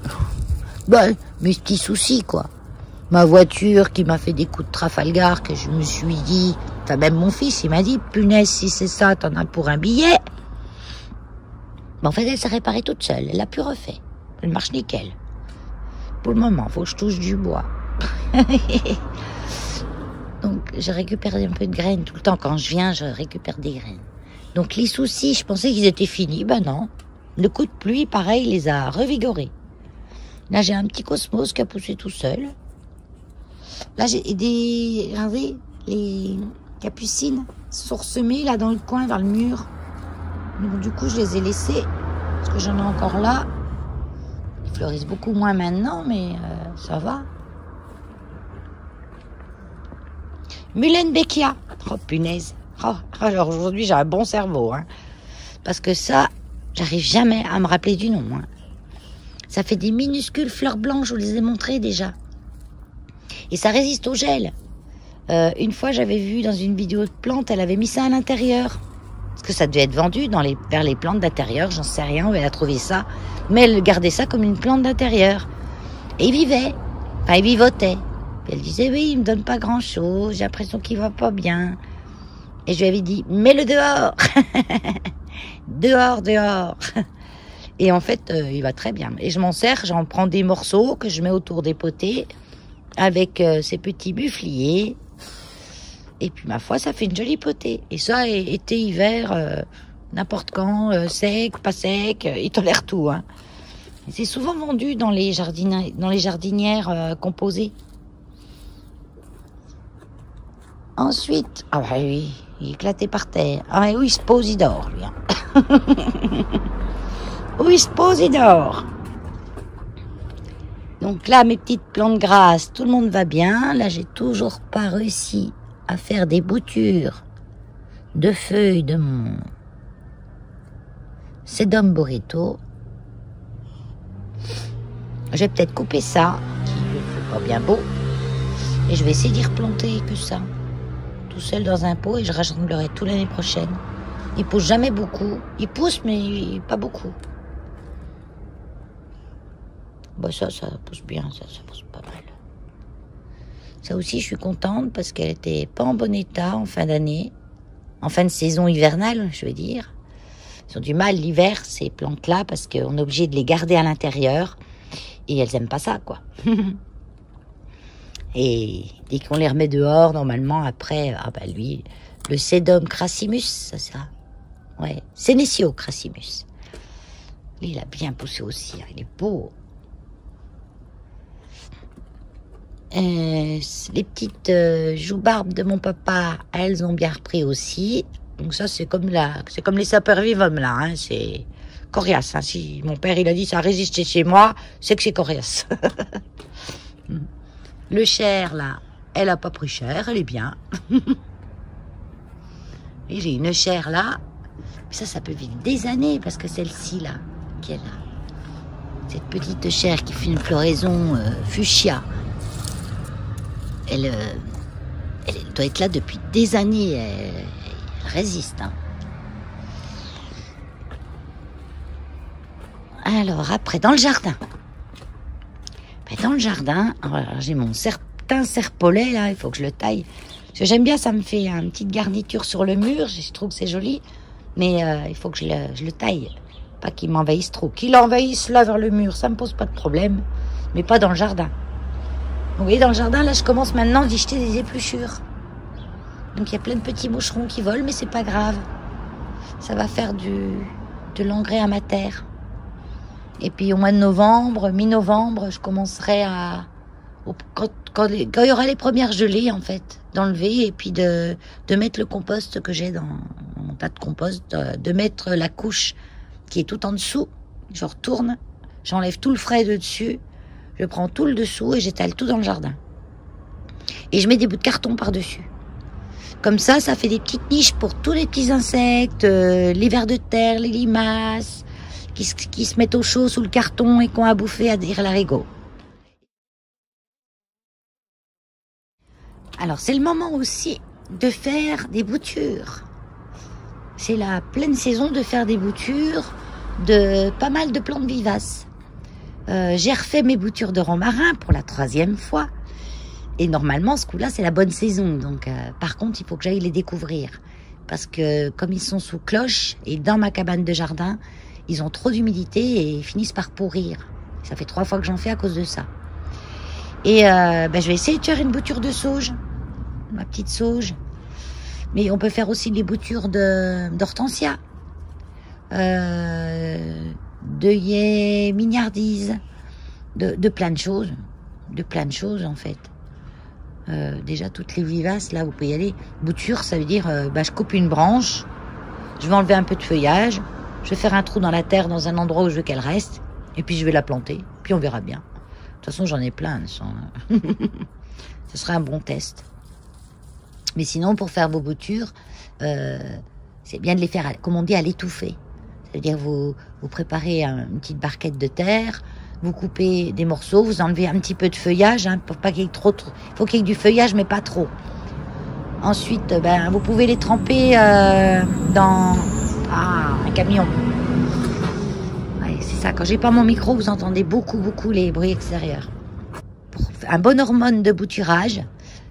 Ben, mes petits soucis, quoi. Ma voiture qui m'a fait des coups de Trafalgar, que je me suis dit... Enfin, même mon fils, il m'a dit, punaise, si c'est ça, t'en as pour un billet. Mais en fait, elle s'est réparée toute seule. Elle l'a plus refait. Elle marche nickel. Pour le moment, faut que je touche du bois. Donc, je récupère un peu de graines. Tout le temps, quand je viens, je récupère des graines. Donc, les soucis, je pensais qu'ils étaient finis. Ben non. Le coup de pluie, pareil, les a revigorés. Là, j'ai un petit cosmos qui a poussé tout seul. Là, j'ai des... Regardez, les capucines sont ressemées, là, dans le coin, vers le mur. Donc, du coup, je les ai laissées. Parce que j'en ai encore là. Ils fleurissent beaucoup moins maintenant, mais ça va. Mulenbeckia. Oh, punaise. Oh, alors, aujourd'hui, j'ai un bon cerveau, hein. Parce que ça, j'arrive jamais à me rappeler du nom, hein. Ça fait des minuscules fleurs blanches, je vous les ai montrées déjà. Et ça résiste au gel. Une fois, j'avais vu dans une vidéo de plantes, elle avait mis ça à l'intérieur. Parce que ça devait être vendu vers les plantes d'intérieur, j'en sais rien, où elle a trouvé ça. Mais elle gardait ça comme une plante d'intérieur. Et il vivait. Enfin, il vivotait. Puis elle disait, oui, il me donne pas grand-chose, j'ai l'impression qu'il va pas bien. Et je lui avais dit, mets-le dehors. Dehors, dehors. Et en fait, il va très bien. Et je m'en sers, j'en prends des morceaux que je mets autour des potées avec ces petits buffliers. Et puis, ma foi, ça fait une jolie potée. Et ça, été, hiver, n'importe quand, sec, pas sec, il tolère tout, hein. Et c'est souvent vendu dans les jardinières composées. Ensuite, ah bah oui, il est éclaté par terre. Ah mais où il se pose, il dort, lui, hein. Où il se pose, il dort. Donc là, mes petites plantes grasses, tout le monde va bien. Là, j'ai toujours pas réussi à faire des boutures de feuilles de mon Sedum boreto. Je vais peut-être couper ça, qui ne fait pas bien beau. Et je vais essayer d'y replanter que ça. Tout seul dans un pot et je rassemblerai tout l'année prochaine. Il pousse jamais beaucoup. Il pousse, mais pas beaucoup. Bah ça pousse bien, ça pousse pas mal. Ça aussi, je suis contente parce qu'elle était pas en bon état en fin d'année. En fin de saison hivernale, je veux dire. Ils ont du mal l'hiver, ces plantes-là, parce qu'on est obligé de les garder à l'intérieur. Et elles aiment pas ça, quoi. Et dès qu'on les remet dehors, normalement, après, ah bah lui, le Sedum crassimus, ça. Ouais, Senecio crassimus. Lui, il a bien poussé aussi, hein, il est beau. Les petites joubarbes de mon papa, elles ont bien repris aussi. Donc ça, c'est comme les sapeurs-vivants, là, hein, c'est coriace. Hein. Si mon père, il a dit ça résistait chez moi, c'est que c'est coriace. Le cher, là, elle a pas pris cher, elle est bien. Et j'ai une chair là, mais ça peut vivre des années, parce que celle-ci, là, qui est là, cette petite chair qui fait une floraison fuchsia, elle doit être là depuis des années, elle résiste. Hein. Alors, après, dans le jardin. Dans le jardin, alors j'ai mon certain serpolet, là, il faut que je le taille. Parce que j'aime bien, ça me fait une petite garniture sur le mur, je trouve que c'est joli. Mais il faut que je le taille, pas qu'il m'envahisse trop. Qu'il envahisse là vers le mur, ça me pose pas de problème. Mais pas dans le jardin. Vous voyez, dans le jardin, là, je commence maintenant d'y jeter des épluchures. Donc il y a plein de petits moucherons qui volent, mais c'est pas grave. Ça va faire de l'engrais à ma terre. Et puis au mois de novembre, mi-novembre, je commencerai à... Quand il y aura les premières gelées, en fait, d'enlever et puis de mettre le compost que j'ai dans mon tas de compost, de mettre la couche qui est tout en dessous. Je retourne, j'enlève tout le frais de dessus, je prends tout le dessous et j'étale tout dans le jardin. Et je mets des bouts de carton par-dessus. Comme ça fait des petites niches pour tous les petits insectes, les vers de terre, les limaces, qui se mettent au chaud sous le carton et qui ont à bouffer à dire l'arigot. Alors, c'est le moment aussi de faire des boutures. C'est la pleine saison de faire des boutures de pas mal de plantes vivaces. J'ai refait mes boutures de romarin pour la 3e fois. Et normalement, ce coup-là, c'est la bonne saison. Donc, par contre, il faut que j'aille les découvrir. Parce que comme ils sont sous cloche et dans ma cabane de jardin, ils ont trop d'humidité et ils finissent par pourrir. Ça fait 3 fois que j'en fais à cause de ça. Et je vais essayer de faire une bouture de sauge. Ma petite sauge. Mais on peut faire aussi des boutures d'hortensia. D'œillet mignardise. De plein de choses. De plein de choses, en fait. Déjà, toutes les vivaces, là, vous pouvez y aller. Bouture, ça veut dire, je coupe une branche. Je vais enlever un peu de feuillage. Je vais faire un trou dans la terre, dans un endroit où je veux qu'elle reste. Et puis, je vais la planter. Puis, on verra bien. De toute façon, j'en ai plein. Ce serait un bon test. Mais sinon, pour faire vos boutures, c'est bien de les faire, comme on dit, à l'étouffer. C'est-à-dire, vous préparez une petite barquette de terre, vous coupez des morceaux, vous enlevez un petit peu de feuillage, pour pas qu'il y ait trop. Il faut qu'il y ait du feuillage, mais pas trop. Ensuite, vous pouvez les tremper dans un camion. Ouais, c'est ça. Quand j'ai pas mon micro, vous entendez beaucoup les bruits extérieurs. Pour un bon hormone de bouturage,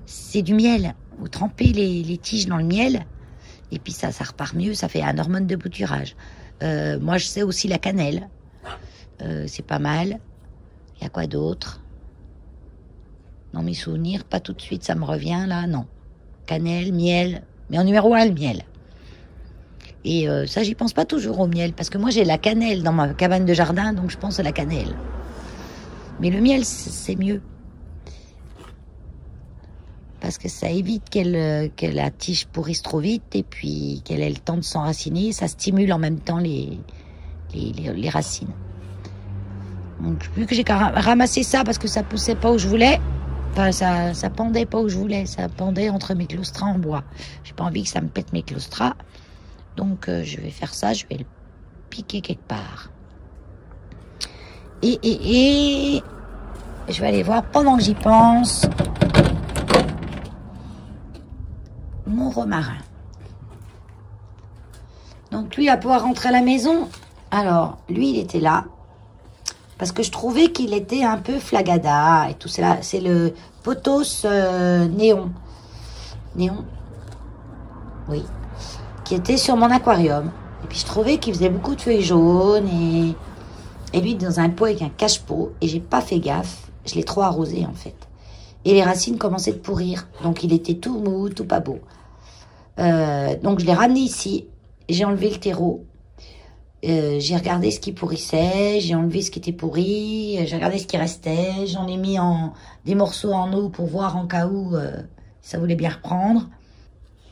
c'est du miel. Vous trempez les tiges dans le miel, et puis ça repart mieux, ça fait un hormone de bouturage. Moi, je sais aussi la cannelle. C'est pas mal. Il y a quoi d'autre? Dans mes souvenirs, pas tout de suite, ça me revient, là, non. Cannelle, miel, mais en numéro 1, le miel. Et ça, j'y pense pas toujours au miel, parce que moi, j'ai la cannelle dans ma cabane de jardin, donc je pense à la cannelle. Mais le miel, c'est mieux. Parce que ça évite que la tige pourrisse trop vite et puis qu'elle ait le temps de s'enraciner. Ça stimule en même temps les racines. Donc, vu que j'ai ramassé ça parce que ça poussait pas où je voulais, enfin, ça pendait pas où je voulais, ça pendait entre mes claustras en bois. J'ai pas envie que ça me pète mes claustras. Donc, je vais faire ça, je vais le piquer quelque part. Et je vais aller voir pendant que j'y pense. Mon romarin. Donc lui, à pouvoir rentrer à la maison. Alors, lui, il était là. Parce que je trouvais qu'il était un peu flagada et tout. C'est le pothos néon. Néon. Oui. Qui était sur mon aquarium. Et puis je trouvais qu'il faisait beaucoup de feuilles jaunes. Et lui, dans un pot avec un cache-pot. Et j'ai pas fait gaffe. Je l'ai trop arrosé, en fait. Et les racines commençaient de pourrir. Donc il était tout mou, tout pas beau. Donc je l'ai ramené ici, j'ai enlevé le terreau, j'ai regardé ce qui pourrissait, j'ai enlevé ce qui était pourri, j'ai regardé ce qui restait, j'en ai mis des morceaux en eau pour voir en cas où ça voulait bien reprendre.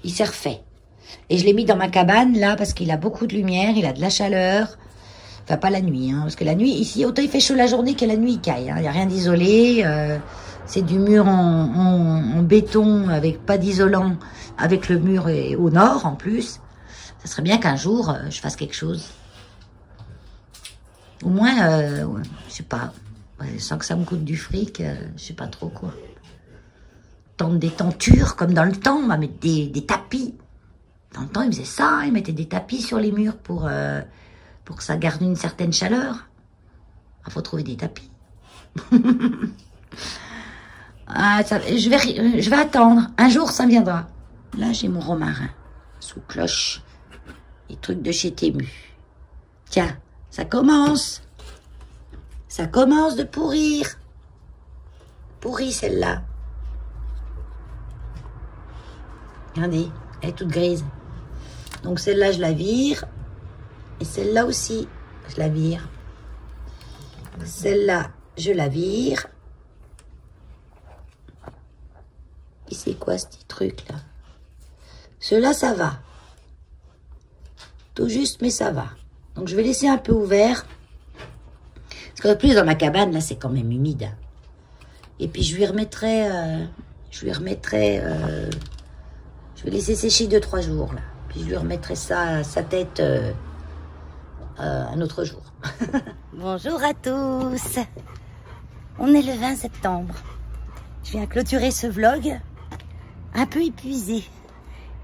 Il s'est refait. Et je l'ai mis dans ma cabane là parce qu'il a beaucoup de lumière, il a de la chaleur. Enfin pas la nuit, parce que la nuit, ici, autant il fait chaud la journée que la nuit il caille. Il n'y a rien d'isolé, c'est du mur en béton avec pas d'isolant. Avec le mur au nord, en plus. Ça serait bien qu'un jour, je fasse quelque chose. Au moins, je sais pas, sans que ça me coûte du fric, je sais pas trop quoi. Tendre des tentures, comme dans le temps, on va mettre des tapis. Dans le temps, ils faisaient ça, ils mettaient des tapis sur les murs pour que ça garde une certaine chaleur. Il faut trouver des tapis. Je vais attendre. Un jour, ça viendra. Là, j'ai mon romarin sous cloche. Les trucs de chez Temu. Tiens, ça commence. Ça commence de pourrir. Pourrie, celle-là. Regardez, elle est toute grise. Donc, celle-là, je la vire. Et celle-là aussi, je la vire. Celle-là, je la vire. Et c'est quoi ce petit truc là? Ceux-là, ça va. Tout juste, mais ça va. Donc je vais laisser un peu ouvert. Parce qu'en plus, dans ma cabane, là, c'est quand même humide. Et puis je lui remettrai... je vais laisser sécher 2-3 jours, là. Puis je lui remettrai ça, sa tête un autre jour. Bonjour à tous. On est le 20 septembre. Je viens clôturer ce vlog un peu épuisé.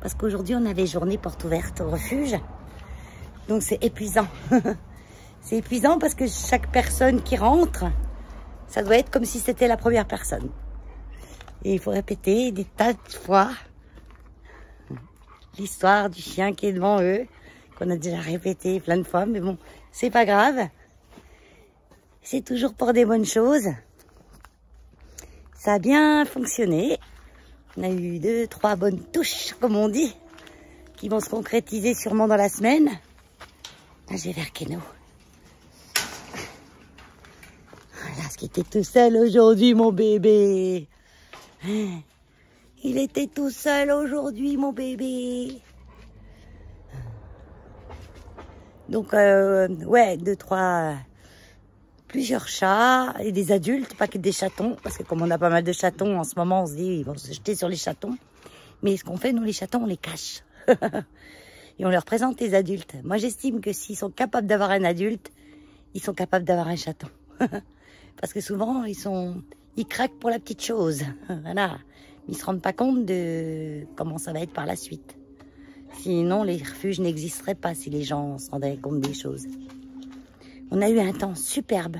Parce qu'aujourd'hui, on avait journée porte ouverte au refuge. Donc c'est épuisant. C'est épuisant parce que chaque personne qui rentre, ça doit être comme si c'était la première personne. Et il faut répéter des tas de fois l'histoire du chien qui est devant eux, qu'on a déjà répété plein de fois, mais bon, c'est pas grave. C'est toujours pour des bonnes choses. Ça a bien fonctionné. On a eu 2-3 bonnes touches, comme on dit, qui vont se concrétiser sûrement dans la semaine. Là, je vais vers Keno. Voilà ce qui était tout seul aujourd'hui, mon bébé. Il était tout seul aujourd'hui, mon bébé. Donc, ouais, 2-3... plusieurs chats et des adultes, pas que des chatons, parce que comme on a pas mal de chatons en ce moment, on se dit ils vont se jeter sur les chatons. Mais ce qu'on fait, nous les chatons, on les cache. Et on leur présente les adultes. Moi, j'estime que s'ils sont capables d'avoir un adulte, ils sont capables d'avoir un chaton. Parce que souvent, ils craquent pour la petite chose. Voilà. Ils se rendent pas compte de comment ça va être par la suite. Sinon, les refuges n'existeraient pas si les gens se rendaient compte des choses. On a eu un temps superbe.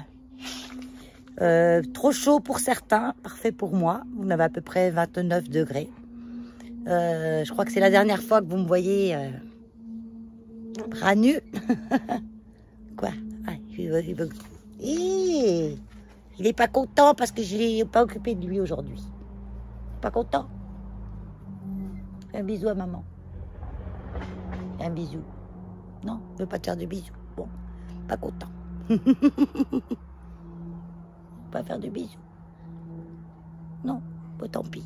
Trop chaud pour certains, parfait pour moi. On avait à peu près 29 degrés. Je crois que c'est la dernière fois que vous me voyez bras nus. Quoi? Ah, il est pas content parce que je l'ai pas occupé de lui aujourd'hui. Pas content? Un bisou à maman. Un bisou. Non, il veut pas te faire de bisous. Bon, pas content. Pas faire de bisous. Non, bah, tant pis.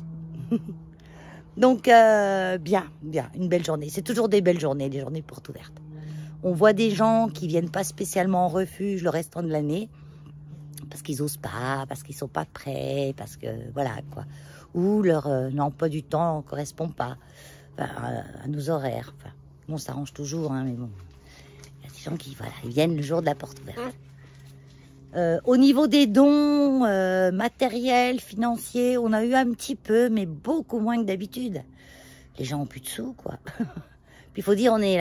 Donc, bien, une belle journée. C'est toujours des belles journées, des journées portes ouvertes. On voit des gens qui viennent pas spécialement en refuge le restant de l'année, parce qu'ils osent pas, parce qu'ils sont pas prêts, parce que, voilà, quoi. Ou leur emploi du temps ne correspond pas à nos horaires. Enfin, on s'arrange toujours, hein, mais bon. Il y a des gens qui, voilà, ils viennent le jour de la porte ouverte. Au niveau des dons matériels, financiers, on a eu un petit peu, mais beaucoup moins que d'habitude. Les gens ont plus de sous, quoi. Puis il faut dire, on est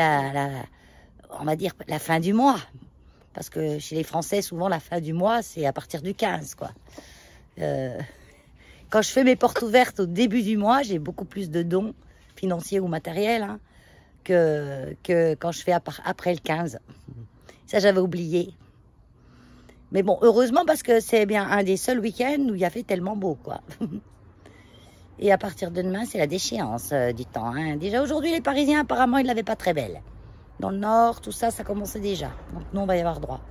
on va dire la fin du mois. Parce que chez les Français, souvent, la fin du mois, c'est à partir du 15, quoi. Quand je fais mes portes ouvertes au début du mois, j'ai beaucoup plus de dons, financiers ou matériels, hein, que quand je fais après le 15. Ça, j'avais oublié. Mais bon, heureusement, parce que c'est bien un des seuls week-ends où il a fait tellement beau, quoi. Et à partir de demain, c'est la déchéance du temps, hein. Déjà, aujourd'hui, les Parisiens, apparemment, ils l'avaient pas très belle. Dans le nord, tout ça, ça commençait déjà. Donc, nous, on va y avoir droit.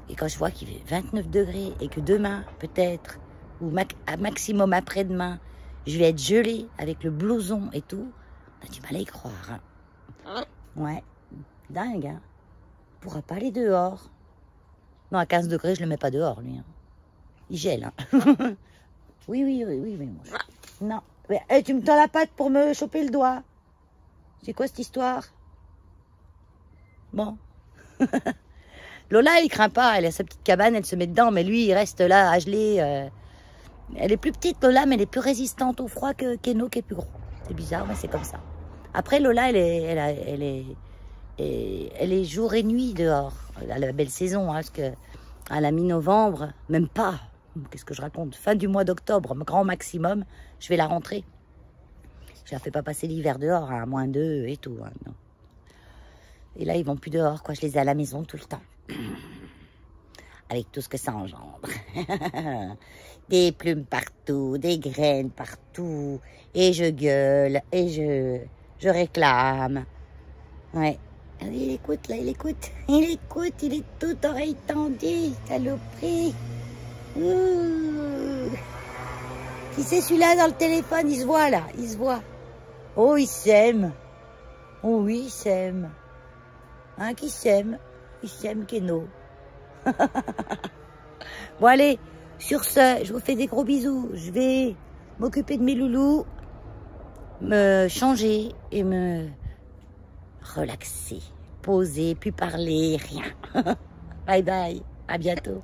Et quand je vois qu'il fait 29 degrés et que demain, peut-être, ou à maximum après-demain, je vais être gelée avec le blouson et tout, on a du mal à y croire, hein. Ouais, dingue, hein. On pourra pas aller dehors. Non, à 15 degrés, je le mets pas dehors, lui, hein. Il gèle, hein. Oui, mais bon. Non. Mais, hey, tu me tends la patte pour me choper le doigt. C'est quoi cette histoire? Bon. Lola, il craint pas. Elle a sa petite cabane, elle se met dedans. Mais lui, il reste là, à geler. Elle est plus petite, Lola, mais elle est plus résistante au froid que Keno, qui est plus gros. C'est bizarre, mais c'est comme ça. Après, Lola, elle est jour et nuit dehors. À la belle saison, hein, parce que à la mi-novembre, même pas. Qu'est-ce que je raconte? Fin du mois d'octobre, grand maximum, je vais la rentrer. Je la fais pas passer l'hiver dehors, à -2 et tout, hein, non. Et là, ils vont plus dehors, quoi. Je les ai à la maison tout le temps. Avec tout ce que ça engendre. Des plumes partout, des graines partout. Et je gueule, et je réclame. Ouais. Il écoute, là, il écoute. Il écoute, il est tout oreille tendue, saloperie. Qui c'est celui-là dans le téléphone? Il se voit là, il se voit. Oh, il s'aime. Oh oui, il s'aime. Hein, qui s'aime? Il s'aime, Keno. Bon, allez, sur ce, je vous fais des gros bisous. Je vais m'occuper de mes loulous, me changer et me relaxer, poser, puis parler, rien. Bye bye, à bientôt.